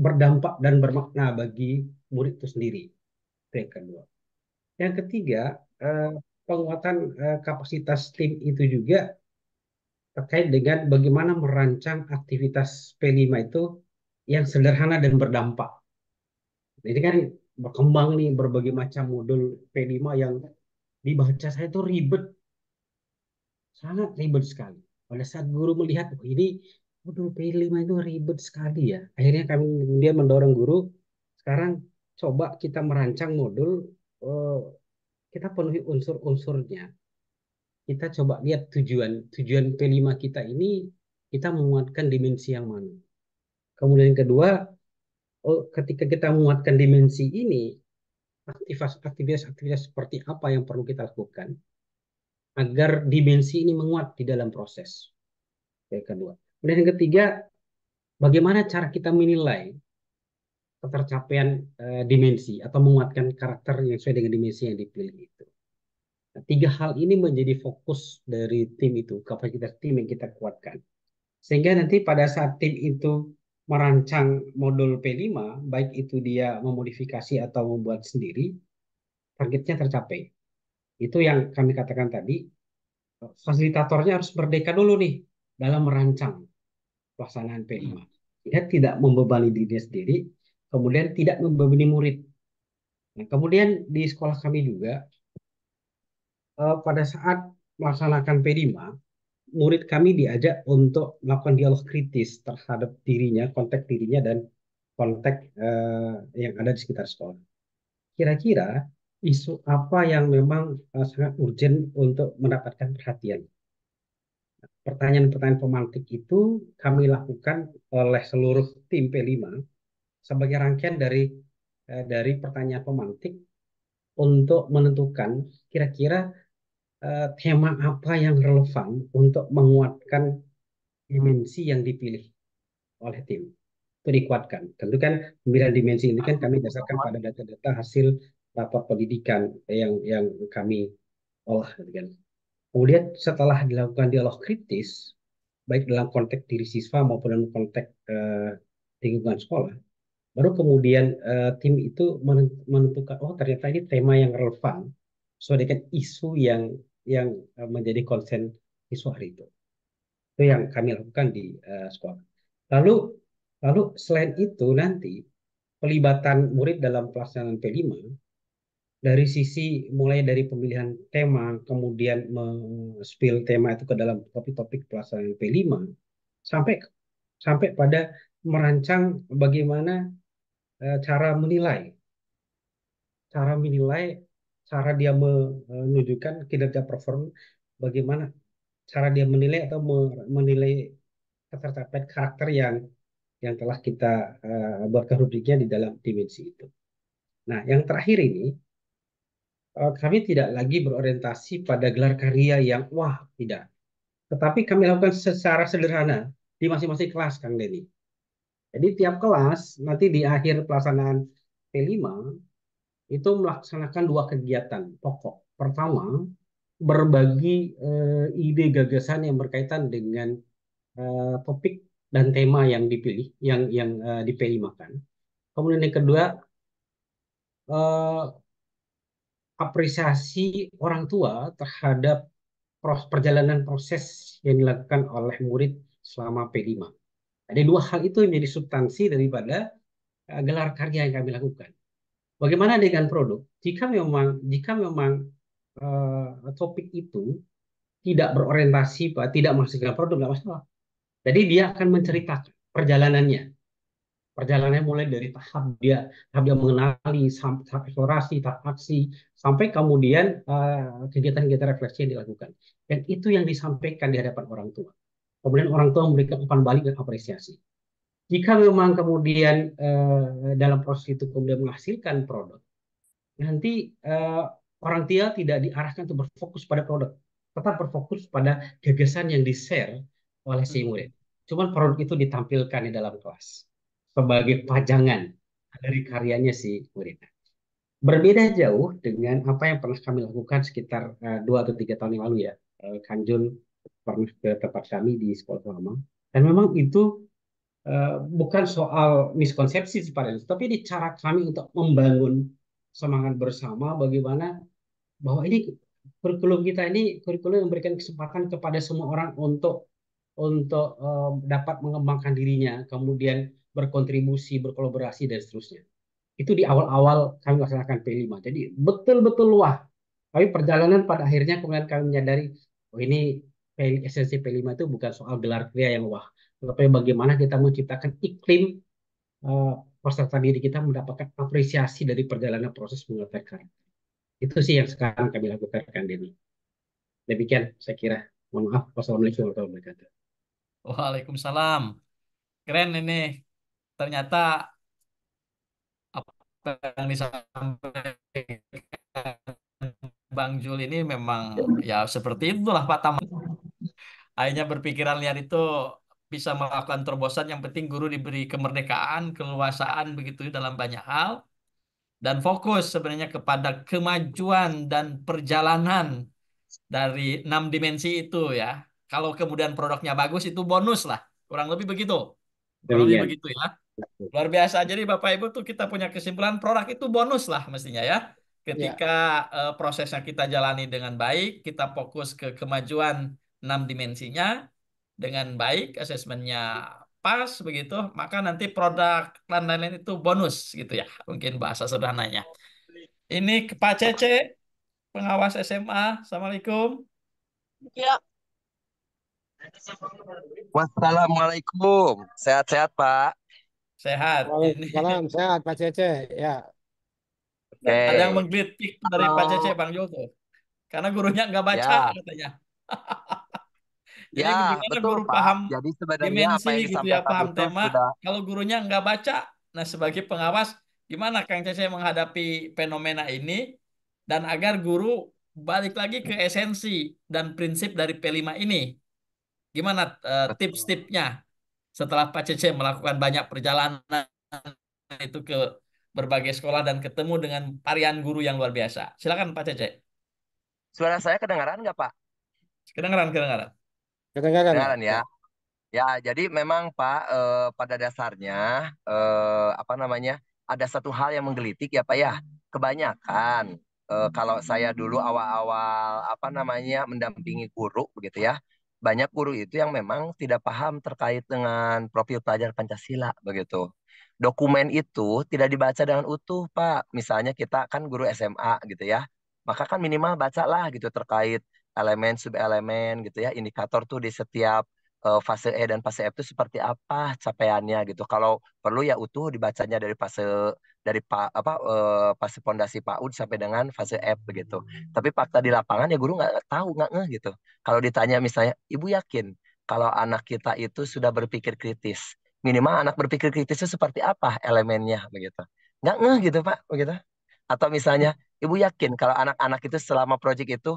berdampak dan bermakna bagi murid itu sendiri. Itu yang kedua. Yang ketiga, eh, penguatan kapasitas tim itu juga terkait dengan bagaimana merancang aktivitas P5 itu yang sederhana dan berdampak. Ini kan berkembang nih berbagai macam modul P5 yang dibaca saya itu ribet, sangat ribet sekali. Pada saat guru melihat, oh, ini modul P5 itu ribet sekali ya. Akhirnya kami kemudian mendorong guru, sekarang coba kita merancang modul, eh, kita penuhi unsur-unsurnya. Kita coba lihat tujuan P5 kita ini, kita menguatkan dimensi yang mana. Kemudian yang kedua, ketika kita menguatkan dimensi ini, aktivitas-aktivitas seperti apa yang perlu kita lakukan agar dimensi ini menguat di dalam proses. Yang kedua. Kemudian yang ketiga, bagaimana cara kita menilai ketercapaian dimensi atau menguatkan karakter yang sesuai dengan dimensi yang dipilih itu. Nah, tiga hal ini menjadi fokus dari tim itu, kapasitas tim yang kita kuatkan. Sehingga nanti pada saat tim itu merancang modul P5, baik itu dia memodifikasi atau membuat sendiri, targetnya tercapai. Itu yang kami katakan tadi, fasilitatornya harus merdeka dulu nih dalam merancang pelaksanaan P5. Dia tidak membebani dirinya sendiri, kemudian tidak membebani murid. Nah, kemudian di sekolah kami juga, pada saat melaksanakan P5, murid kami diajak untuk melakukan dialog kritis terhadap dirinya, konteks dirinya, dan konteks yang ada di sekitar sekolah. Kira-kira isu apa yang memang sangat urgent untuk mendapatkan perhatian? Pertanyaan-pertanyaan pemantik itu kami lakukan oleh seluruh tim P5 sebagai rangkaian dari pertanyaan pemantik untuk menentukan kira-kira tema apa yang relevan untuk menguatkan dimensi yang dipilih oleh tim. Itu dikuatkan. Tentu kan pemilihan dimensi ini kan kami dasarkan pada data-data hasil rapat pendidikan yang kami olah. Kemudian setelah dilakukan dialog kritis, baik dalam konteks diri siswa maupun dalam konteks lingkungan sekolah, baru kemudian tim itu menentukan, oh ternyata ini tema yang relevan sesuai dengan isu yang menjadi konsen isu hari itu. Itu yang kami lakukan di sekolah. Lalu selain itu nanti pelibatan murid dalam pelaksanaan P5 dari sisi mulai dari pemilihan tema, kemudian men-spill tema itu ke dalam topik-topik pelaksanaan P5 sampai pada merancang bagaimana cara menilai, cara dia menunjukkan kinerja perform, bagaimana cara dia menilai atau menilai ketercapaian karakter yang telah kita buatkan rubriknya di dalam dimensi itu. Nah, yang terakhir ini, kami tidak lagi berorientasi pada gelar karya yang wah, tidak. Tetapi kami lakukan secara sederhana di masing-masing kelas, Kang Denny. Jadi tiap kelas nanti di akhir pelaksanaan P5 itu melaksanakan 2 kegiatan pokok. Pertama, berbagi ide gagasan yang berkaitan dengan topik dan tema yang dipilih, yang di P5-kan. Kemudian yang kedua, apresiasi orang tua terhadap perjalanan proses yang dilakukan oleh murid selama P5. Jadi 2 hal itu menjadi substansi daripada gelar karya yang kami lakukan. Bagaimana dengan produk? Jika memang topik itu tidak berorientasi, tidak menghasilkan produk, nggak masalah. Jadi dia akan menceritakan perjalanannya. Perjalanannya mulai dari tahap dia mengenali, tahap eksplorasi, tahap aksi, sampai kemudian kegiatan-kegiatan refleksi yang dilakukan. Dan itu yang disampaikan di hadapan orang tua. Kemudian orang tua memberikan umpan balik dan apresiasi. Jika memang kemudian dalam proses itu kemudian menghasilkan produk, nanti orang tua tidak diarahkan untuk berfokus pada produk, tetap berfokus pada gagasan yang di-share oleh si murid. Cuman produk itu ditampilkan di dalam kelas sebagai pajangan dari karyanya si murid. Berbeda jauh dengan apa yang pernah kami lakukan sekitar 2 atau 3 tahun yang lalu ya. Kanjun pernah ke tempat kami di sekolah lama. Dan memang itu bukan soal miskonsepsi pada itu, tapi ini cara kami untuk membangun semangat bersama bagaimana bahwa ini kurikulum kita ini kurikulum yang memberikan kesempatan kepada semua orang untuk dapat mengembangkan dirinya, kemudian berkontribusi, berkolaborasi dan seterusnya. Itu di awal-awal kami laksanakan P5. Jadi betul-betul wah. Tapi perjalanan pada akhirnya kemudian kami menyadari, oh ini esensi P5 itu bukan soal gelar karya yang wah, tapi bagaimana kita menciptakan iklim peserta didik kita mendapatkan apresiasi dari perjalanan proses mengelola karakter. Itu sih yang sekarang kami lakukan, Kang Denny. Demikian saya kira. Mohon maaf. Wassalamualaikum warahmatullahi wabarakatuh. Waalaikumsalam. Keren ini. Ternyata apa yang disampaikan Bang Jul ini memang ya seperti itulah Pak Tam. Akhirnya berpikiran liar itu bisa melakukan terobosan. Yang penting guru diberi kemerdekaan, keleluasaan begitu dalam banyak hal. Dan fokus sebenarnya kepada kemajuan dan perjalanan dari 6 dimensi itu ya. Kalau kemudian produknya bagus itu bonus lah. Kurang lebih begitu. Kurang lebih Demikian. begitu ya. Luar biasa. Jadi Bapak Ibu tuh kita punya kesimpulan produk itu bonus lah mestinya ya. Ya, Ketika prosesnya kita jalani dengan baik, kita fokus ke kemajuan 6 dimensinya dengan baik, asesmennya pas begitu, maka nanti produk dan lain-lain itu bonus gitu ya. Mungkin bahasa sederhananya. Ini ke Pak Cece, pengawas SMA. Assalamualaikum. Ya, Wassalamualaikum. Sehat-sehat, Pak. Sehat. Ini Waalaikumsalam, sehat Pak Cece. Ya, ada yang Oke. menggelitik dari Pak Cece, Kalau Bang Jul tuh. Karena gurunya nggak baca ya, katanya. Jadi ya gimana betul, guru Pak. paham Jadi sebenarnya dimensi apa yang gitu ya, disampaikan paham itu tema. sudah Kalau gurunya nggak baca, nah sebagai pengawas, gimana Kang Cece menghadapi fenomena ini dan agar guru balik lagi ke esensi dan prinsip dari P5 ini? Gimana betul. tips-tipsnya setelah Pak Cece melakukan banyak perjalanan itu ke berbagai sekolah dan ketemu dengan varian guru yang luar biasa? Silakan Pak Cece. Suara saya kedengaran nggak, Pak? Kedengaran, kedengaran. kedengaran ya. Kedengaran ya. Ya, Ya, jadi memang Pak, pada dasarnya apa namanya, ada satu hal yang menggelitik ya Pak ya. Kebanyakan kalau saya dulu awal-awal apa namanya mendampingi guru begitu ya, banyak guru itu yang memang tidak paham terkait dengan profil pelajar Pancasila begitu. Dokumen itu tidak dibaca dengan utuh Pak. Misalnya kita kan guru SMA gitu ya, maka kan minimal bacalah gitu terkait elemen subelemen gitu ya, indikator tuh di setiap fase E dan fase F itu seperti apa capaiannya gitu. Kalau perlu ya utuh dibacanya dari fase dari fase pondasi PAUD sampai dengan fase F begitu. Tapi fakta di lapangan ya guru nggak tahu nggak ngeh gitu. Kalau ditanya misalnya, ibu yakin kalau anak kita itu sudah berpikir kritis, minimal anak berpikir kritis itu seperti apa elemennya begitu. Nggak ngeh gitu Pak begitu. Atau misalnya, ibu yakin kalau anak-anak itu selama proyek itu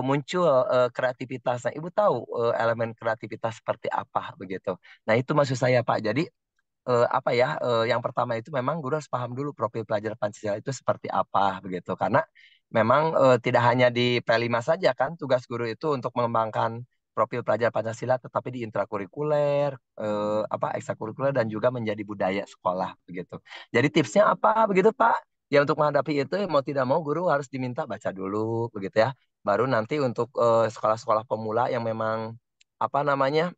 muncul kreativitas. Nah, ibu tahu elemen kreativitas seperti apa begitu. Nah, itu maksud saya Pak. Jadi apa ya? Yang pertama itu memang guru harus paham dulu profil pelajar Pancasila itu seperti apa begitu. Karena memang tidak hanya di P5 saja kan tugas guru itu untuk mengembangkan profil pelajar Pancasila, tetapi di intrakurikuler, ekstrakurikuler dan juga menjadi budaya sekolah begitu. Jadi tipsnya apa begitu Pak? Ya untuk menghadapi itu mau tidak mau guru harus diminta baca dulu begitu ya. Baru nanti untuk sekolah-sekolah pemula yang memang apa namanya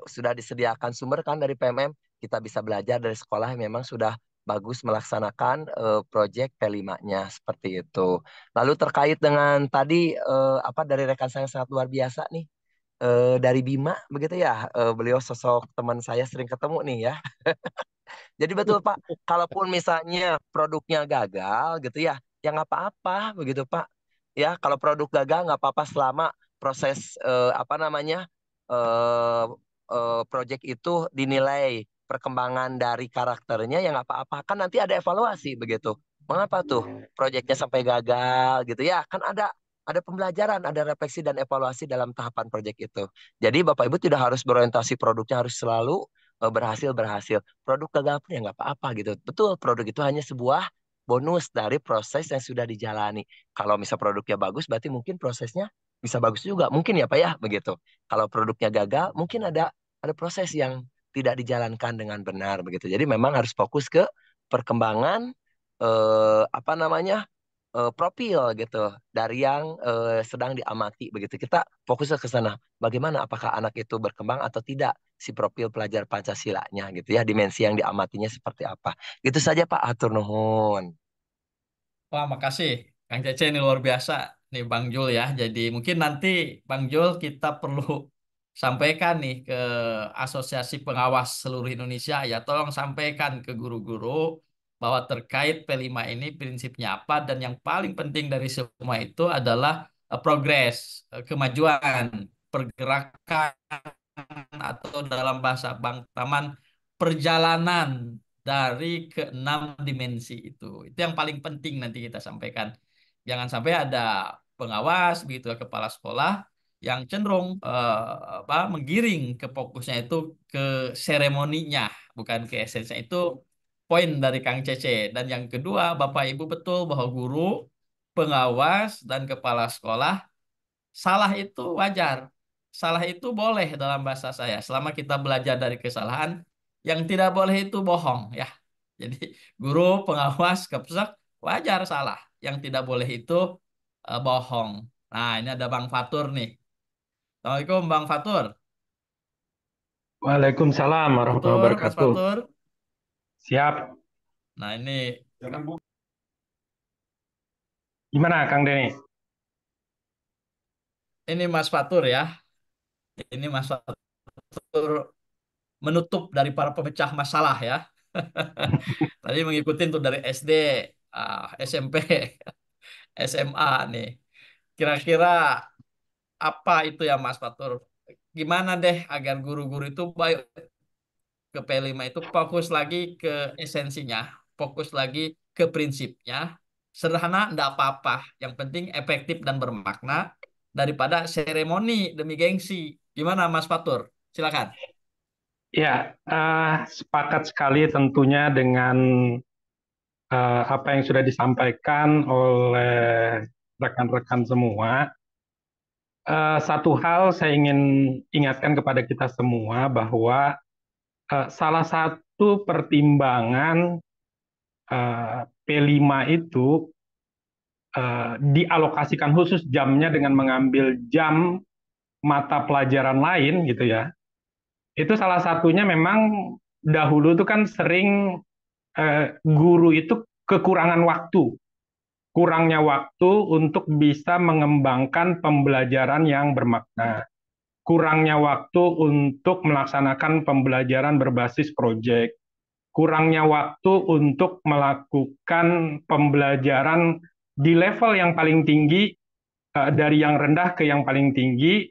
sudah disediakan sumber kan dari PMM, kita bisa belajar dari sekolah yang memang sudah bagus melaksanakan proyek P5-nya seperti itu. Lalu terkait dengan tadi dari rekan saya yang sangat luar biasa nih dari Bima begitu ya, beliau sosok teman saya sering ketemu nih ya. Jadi betul Pak, kalaupun misalnya produknya gagal gitu ya, ya nggak apa-apa begitu Pak. Ya kalau produk gagal nggak apa-apa selama proses project itu dinilai perkembangan dari karakternya ya nggak apa-apa. Kan nanti ada evaluasi begitu. Mengapa tuh proyeknya sampai gagal gitu ya? Kan ada pembelajaran, ada refleksi dan evaluasi dalam tahapan proyek itu. Jadi Bapak Ibu tidak harus berorientasi produknya harus selalu berhasil produk gagal pun ya nggak apa-apa gitu. Betul, produk itu hanya sebuah bonus dari proses yang sudah dijalani. Kalau misal produknya bagus, berarti mungkin prosesnya bisa bagus juga. Mungkin ya Pak ya, begitu. Kalau produknya gagal, mungkin ada proses yang tidak dijalankan dengan benar begitu. Jadi memang harus fokus ke perkembangan profil gitu dari yang sedang diamati begitu. Kita fokusnya ke sana. Bagaimana apakah anak itu berkembang atau tidak si profil pelajar Pancasilanya gitu ya, dimensi yang diamatinya seperti apa. Gitu saja Pak, atur nuhun. Wah, makasih. Kang Cece ini luar biasa nih Bang Jul ya. Jadi mungkin nanti Bang Jul kita perlu sampaikan nih ke Asosiasi Pengawas seluruh Indonesia ya, tolong sampaikan ke guru-guru bahwa terkait P5 ini prinsipnya apa, dan yang paling penting dari semua itu adalah progres, kemajuan, pergerakan, atau dalam bahasa Bang Taman, perjalanan dari keenam dimensi itu. Itu yang paling penting nanti kita sampaikan. Jangan sampai ada pengawas begitu ya, kepala sekolah yang cenderung menggiring ke fokusnya itu ke seremoninya, bukan ke esensinya. Itu poin dari Kang Cece. Dan yang kedua, Bapak Ibu betul bahwa guru, pengawas, dan kepala sekolah salah itu wajar. Salah itu boleh dalam bahasa saya. Selama kita belajar dari kesalahan, yang tidak boleh itu bohong ya. Jadi guru, pengawas, kepsek wajar salah. Yang tidak boleh itu bohong. Nah, ini ada Bang Fatur nih. Assalamualaikum Bang Fatur. Waalaikumsalam warahmatullahi Fatur, Mas wabarakatuh. Fatur. Siap. Nah, ini Gimana Kang Denny? Mas Fatur ya. Ini Mas Fatur menutup dari para pemecah masalah ya. Tadi mengikuti tuh dari SD, SMP, SMA nih. Kira-kira apa itu ya Mas Fatur? Gimana deh agar guru-guru itu baik ke P5 itu fokus lagi ke esensinya, fokus lagi ke prinsipnya. Sederhana enggak apa-apa. Yang penting efektif dan bermakna daripada seremoni demi gengsi. Gimana Mas Fatur? Silakan. Ya, sepakat sekali tentunya dengan apa yang sudah disampaikan oleh rekan-rekan semua. Satu hal saya ingin ingatkan kepada kita semua bahwa salah satu pertimbangan P5 itu dialokasikan khusus jamnya dengan mengambil jam mata pelajaran lain gitu ya. Itu salah satunya memang dahulu itu kan sering guru itu kekurangan waktu, kurangnya waktu untuk bisa mengembangkan pembelajaran yang bermakna, kurangnya waktu untuk melaksanakan pembelajaran berbasis proyek, kurangnya waktu untuk melakukan pembelajaran di level yang paling tinggi dari yang rendah ke yang paling tinggi.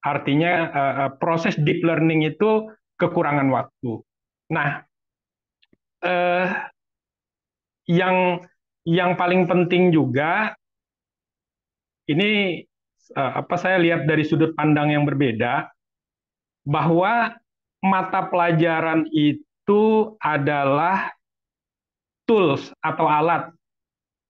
Artinya proses deep learning itu kekurangan waktu. Nah, eh, yang paling penting juga ini apa saya lihat dari sudut pandang yang berbeda, bahwa mata pelajaran itu adalah tools atau alat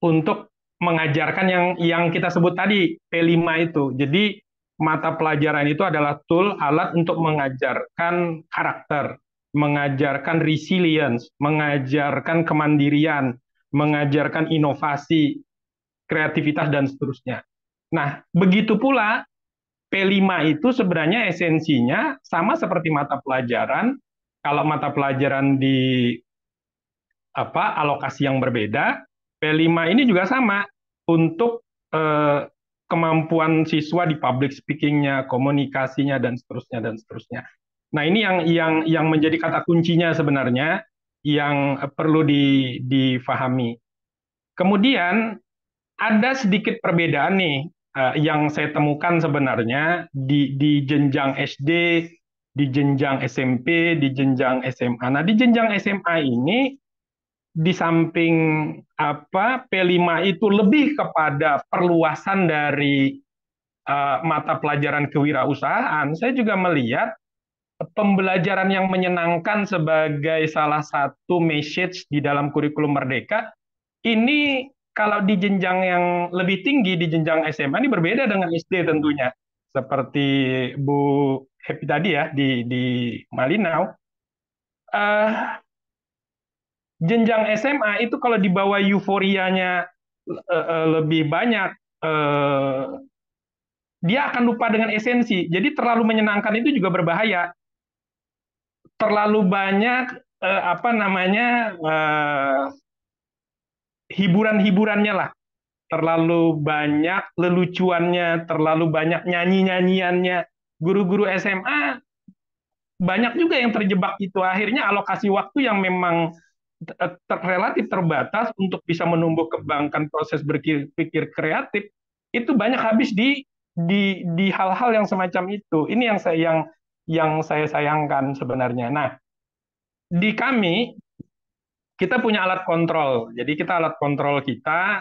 untuk mengajarkan yang kita sebut tadi P5 itu. Jadi mata pelajaran itu adalah tool, alat untuk mengajarkan karakter, mengajarkan resilience, mengajarkan kemandirian, mengajarkan inovasi, kreativitas, dan seterusnya. Nah, begitu pula P5 itu sebenarnya esensinya sama seperti mata pelajaran. Kalau mata pelajaran di alokasi yang berbeda, P5 ini juga sama untuk kemampuan siswa di public speaking-nya, komunikasinya, dan seterusnya, dan seterusnya. Nah, ini yang menjadi kata kuncinya sebenarnya, yang perlu difahami. Kemudian ada sedikit perbedaan nih yang saya temukan sebenarnya di jenjang SD, di jenjang SMP, di jenjang SMA. Nah, di jenjang SMA ini di samping P5 itu lebih kepada perluasan dari mata pelajaran kewirausahaan, saya juga melihat pembelajaran yang menyenangkan sebagai salah satu message di dalam kurikulum Merdeka. Ini kalau di jenjang yang lebih tinggi, di jenjang SMA, ini berbeda dengan SD tentunya. Seperti Bu Happy tadi ya, di Malinau. Jenjang SMA itu kalau dibawa euforianya lebih banyak, dia akan lupa dengan esensi. Jadi terlalu menyenangkan itu juga berbahaya. Terlalu banyak hiburan-hiburannya lah, terlalu banyak lelucuannya, terlalu banyak nyanyi-nyanyiannya. guru-guru SMA banyak juga yang terjebak itu. Akhirnya alokasi waktu yang memang relatif terbatas untuk bisa menumbuh kembangkan proses berpikir kreatif itu banyak habis di hal-hal yang semacam itu. Ini yang saya sayangkan sebenarnya. Nah, di kami kita punya alat kontrol. Jadi kita alat kontrol kita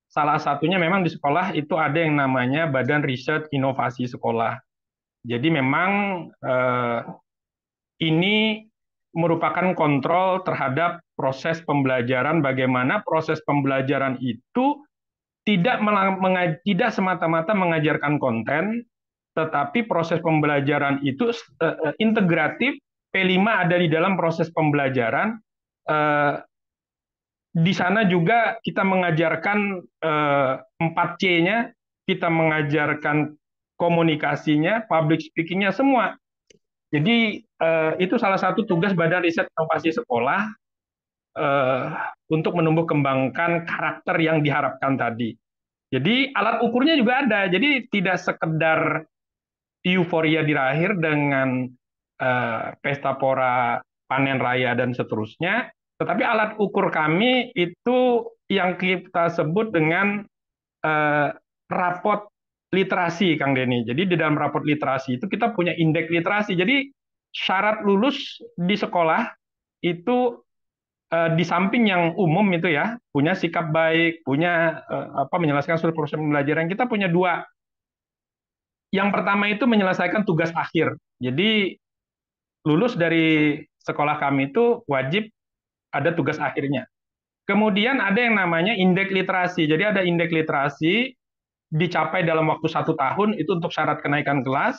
salah satunya memang di sekolah itu ada yang namanya Badan Riset Inovasi Sekolah. Jadi memang ini merupakan kontrol terhadap proses pembelajaran, bagaimana proses pembelajaran itu tidak semata-mata mengajarkan konten, tetapi proses pembelajaran itu integratif. P5 ada di dalam proses pembelajaran. Di sana juga kita mengajarkan 4C-nya, kita mengajarkan komunikasinya, public speaking-nya, semua. Jadi itu salah satu tugas Badan Riset Inovasi Sekolah untuk menumbuh kembangkan karakter yang diharapkan tadi. Jadi alat ukurnya juga ada. Jadi tidak sekedar euforia di akhir dengan pesta pora, panen raya dan seterusnya, tetapi alat ukur kami itu yang kita sebut dengan rapot literasi, Kang Denny. Jadi di dalam rapot literasi itu kita punya indeks literasi. Jadi syarat lulus di sekolah itu di samping yang umum itu ya, punya sikap baik, punya menyelesaikan seluruh proses pembelajaran, kita punya dua. Yang pertama itu menyelesaikan tugas akhir. Jadi lulus dari sekolah kami itu wajib ada tugas akhirnya. Kemudian ada yang namanya indeks literasi. Jadi ada indeks literasi dicapai dalam waktu 1 tahun itu untuk syarat kenaikan kelas,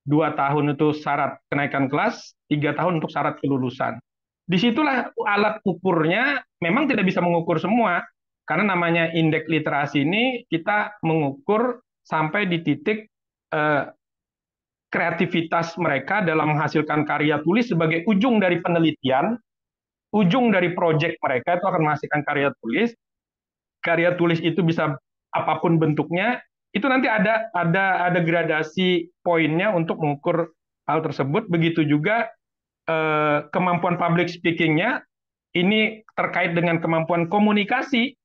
2 tahun itu syarat kenaikan kelas, 3 tahun untuk syarat kelulusan. Disitulah alat ukurnya memang tidak bisa mengukur semua, karena namanya indeks literasi ini kita mengukur sampai di titik kreativitas mereka dalam menghasilkan karya tulis sebagai ujung dari penelitian, ujung dari proyek mereka itu akan menghasilkan karya tulis. Karya tulis itu bisa apapun bentuknya, itu nanti ada gradasi poinnya untuk mengukur hal tersebut. Begitu juga kemampuan public speaking-nya, ini terkait dengan kemampuan komunikasi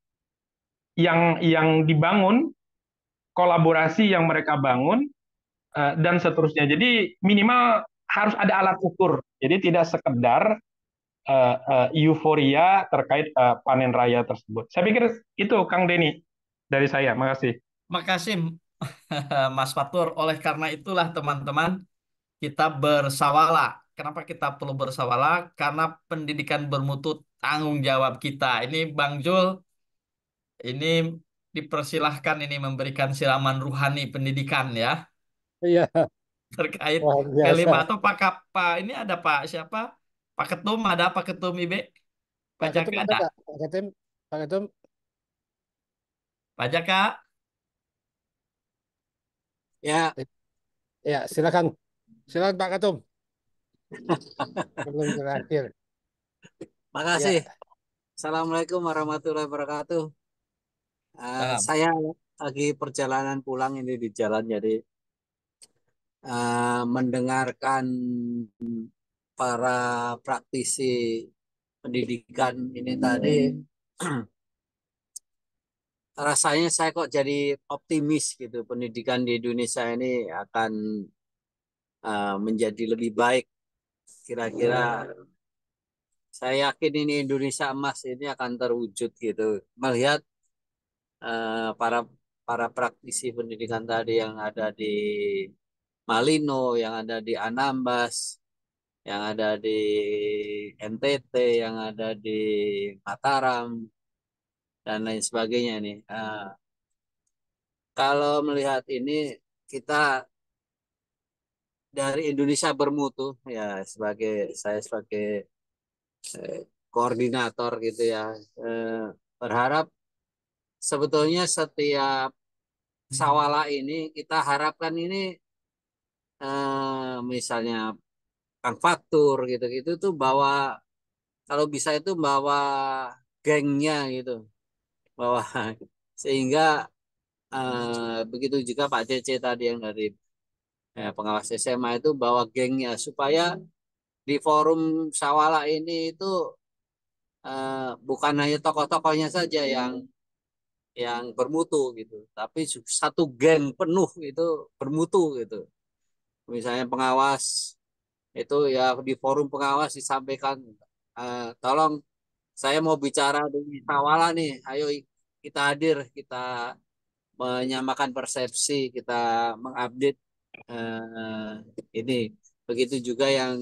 yang dibangun, kolaborasi yang mereka bangun, dan seterusnya. Jadi minimal harus ada alat ukur. Jadi tidak sekedar euforia terkait panen raya tersebut. Saya pikir itu, Kang Denny, dari saya. Makasih. Makasih, Mas Fatur. Oleh karena itulah teman-teman, kita bersawala. Kenapa kita perlu bersawala? Karena pendidikan bermutu tanggung jawab kita. Ini Bang Jul, ini dipersilahkan ini memberikan siraman ruhani pendidikan ya. Iya, Terkait luar P5 biasa. atau Pak ini ada Pak siapa? Pak Ketum, ada Pak Ketum IB? Pak Pak Ketum Jaka ada ada? nggak? Pak Ketum, Pak Jaka? Ya, ya silakan, silakan Pak Ketum. Belum terakhir. makasih. Ya, Assalamualaikum warahmatullahi wabarakatuh. Salam. Saya lagi perjalanan pulang ini di jalan, jadi mendengarkan para praktisi pendidikan ini tadi, rasanya saya kok jadi optimis gitu. Pendidikan di Indonesia ini akan menjadi lebih baik. Kira-kira saya yakin ini Indonesia emas ini akan terwujud gitu. Melihat para para praktisi pendidikan tadi yang ada di Malino, yang ada di Anambas, yang ada di NTT, yang ada di Mataram, dan lain sebagainya nih. Kalau melihat ini, kita dari Indonesia Bermutu, ya saya sebagai koordinator gitu ya, berharap sebetulnya setiap sawala ini kita harapkan ini misalnya Kang Fatur gitu-gitu tuh bawa, kalau bisa itu bawa gengnya gitu, bawa sehingga begitu juga Pak Cece tadi yang dari pengawas SMA itu bawa gengnya supaya di forum Sawala ini itu bukan hanya tokoh-tokohnya saja yang bermutu gitu, tapi satu geng penuh itu bermutu gitu. Misalnya pengawas itu ya di forum pengawas disampaikan, tolong saya mau bicara di Sawala nih, ayo kita hadir, kita menyamakan persepsi, kita mengupdate ini. Begitu juga yang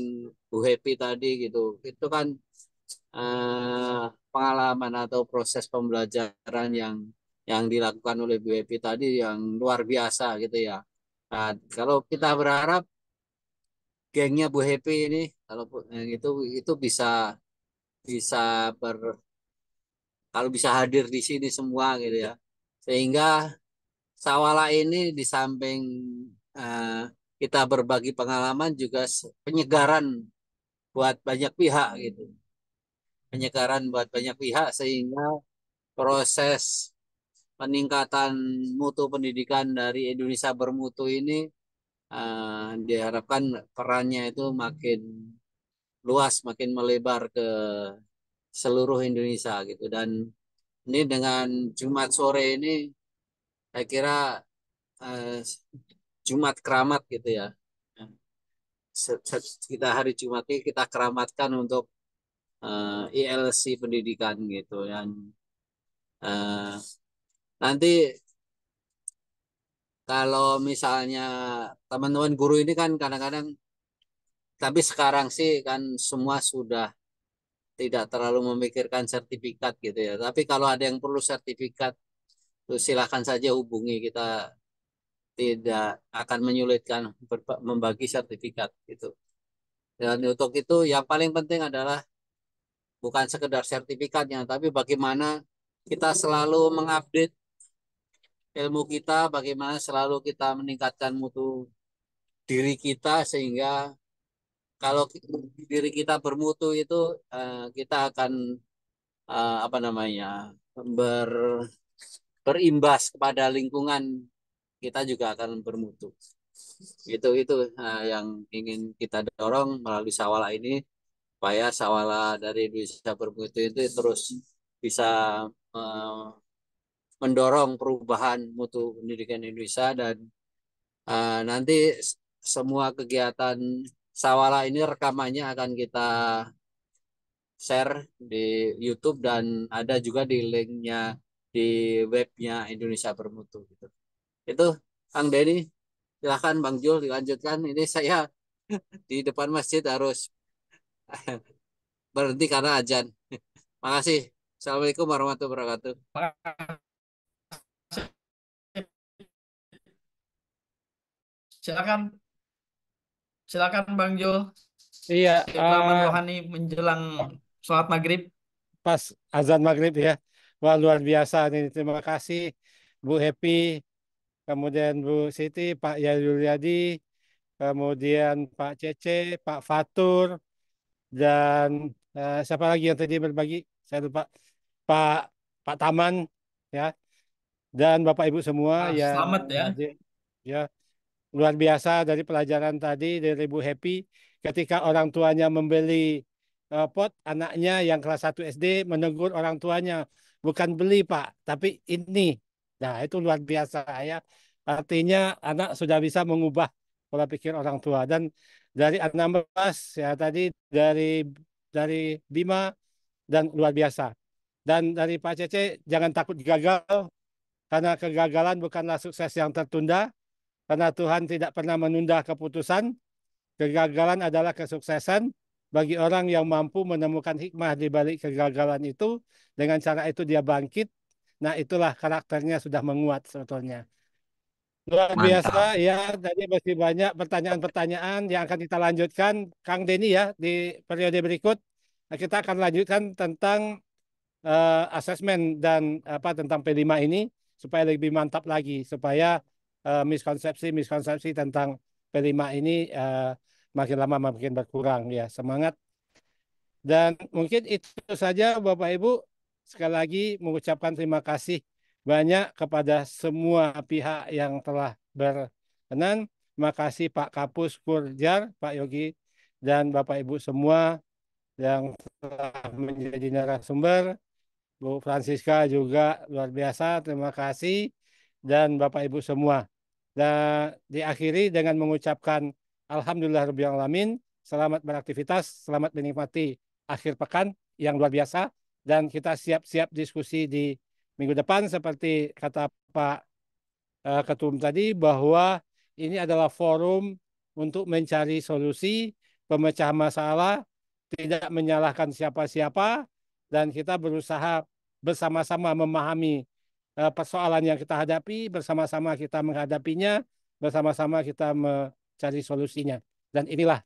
Bu Happy tadi gitu, itu kan pengalaman atau proses pembelajaran yang dilakukan oleh Bu Happy tadi yang luar biasa gitu ya. Nah, kalau kita berharap gengnya Bu Happy ini, kalau itu bisa bisa ber kalau bisa hadir di sini semua gitu ya, sehingga Sawala ini di samping eh, kita berbagi pengalaman juga penyegaran buat banyak pihak gitu, penyegaran buat banyak pihak sehingga proses peningkatan mutu pendidikan dari Indonesia bermutu ini diharapkan perannya itu makin luas, makin melebar ke seluruh Indonesia gitu. Dan ini dengan Jumat sore ini saya kira eh, Jumat keramat gitu ya. Kita hari Jumat ini kita keramatkan untuk ILC pendidikan gitu. Dan eh, nanti kalau misalnya teman-teman guru ini kan kadang-kadang, tapi sekarang sih kan semua sudah tidak terlalu memikirkan sertifikat gitu ya. Tapi kalau ada yang perlu sertifikat, tuh silakan saja hubungi kita, tidak akan menyulitkan membagi sertifikat gitu. Dan untuk itu yang paling penting adalah bukan sekedar sertifikatnya, tapi bagaimana kita selalu mengupdate ilmu kita, bagaimana selalu kita meningkatkan mutu diri kita sehingga kalau diri kita bermutu itu kita akan apa namanya ber, berimbas kepada lingkungan, kita juga akan bermutu. Itu yang ingin kita dorong melalui Sawala ini, supaya Sawala dari Indonesia bermutu itu terus bisa mendorong perubahan mutu pendidikan Indonesia. Dan nanti semua kegiatan Sawala ini rekamannya akan kita share di YouTube dan ada juga di linknya di webnya Indonesia Bermutu gitu. Itu Kang Denny, silahkan Bang Jul dilanjutkan. Ini saya di depan masjid harus berhenti karena azan. Makasih. Assalamualaikum warahmatullahi wabarakatuh. Silakan, silakan Bang Jul. Iya, Keikhlaman rohani menjelang sholat maghrib. pas azan maghrib ya. Wah, luar biasa nih. Terima kasih Bu Happy, kemudian Bu Siti, Pak Yuliadi, kemudian Pak Cece, Pak Fatur, dan siapa lagi yang tadi berbagi? Saya lupa. Pak Pak Taman, ya, dan Bapak Ibu semua yang Selamat ya. hadir. Ya, luar biasa dari pelajaran tadi dari Bu Happy. Ketika orang tuanya membeli pot, anaknya yang kelas 1 SD menegur orang tuanya, bukan beli Pak, tapi ini. Nah, itu luar biasa ya. Artinya anak sudah bisa mengubah pola pikir orang tua. Dan dari 16 ya tadi dari Bima dan luar biasa. Dan dari Pak Cece, jangan takut gagal, karena kegagalan bukanlah sukses yang tertunda, karena Tuhan tidak pernah menunda keputusan. Kegagalan adalah kesuksesan bagi orang yang mampu menemukan hikmah di balik kegagalan itu. Dengan cara itu dia bangkit. Nah, itulah karakternya sudah menguat sebetulnya. Luar biasa Mantap. ya, tadi masih banyak pertanyaan-pertanyaan yang akan kita lanjutkan Kang Denny ya di periode berikut. Nah, kita akan lanjutkan tentang asesmen dan tentang P5 ini supaya lebih mantap lagi, supaya miskonsepsi tentang P5 ini makin lama makin berkurang ya. Semangat. Dan mungkin itu saja Bapak Ibu. Sekali lagi mengucapkan terima kasih banyak kepada semua pihak yang telah berkenan. Terima kasih Pak Kapus Kurjar, Pak Yogi, dan Bapak Ibu semua yang telah menjadi narasumber. Bu Francisca juga luar biasa, terima kasih. Dan Bapak Ibu semua. Dan diakhiri dengan mengucapkan Alhamdulillah Rabbil Alamin. Selamat beraktivitas, selamat menikmati akhir pekan yang luar biasa. Dan kita siap-siap diskusi di minggu depan seperti kata Pak Ketum tadi, bahwa ini adalah forum untuk mencari solusi, pemecah masalah, tidak menyalahkan siapa-siapa, dan kita berusaha bersama-sama memahami persoalan yang kita hadapi, bersama-sama kita menghadapinya, bersama-sama kita mencari solusinya. Dan inilah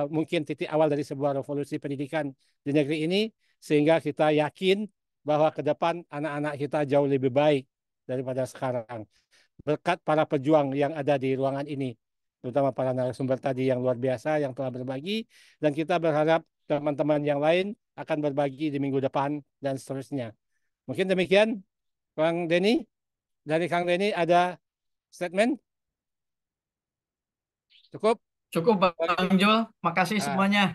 mungkin titik awal dari sebuah revolusi pendidikan di negeri ini, sehingga kita yakin bahwa ke depan anak-anak kita jauh lebih baik daripada sekarang. Berkat para pejuang yang ada di ruangan ini, terutama para narasumber tadi yang luar biasa yang telah berbagi, dan kita berharap teman-teman yang lain akan berbagi di minggu depan dan seterusnya. Mungkin demikian, Kang Denny. Dari Kang Denny ada statement? Cukup? Cukup Bang Jul, makasih semuanya.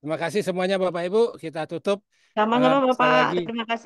Terima kasih semuanya Bapak Ibu. Kita tutup. Sama-sama Sekali Bapak, lagi. terima kasih.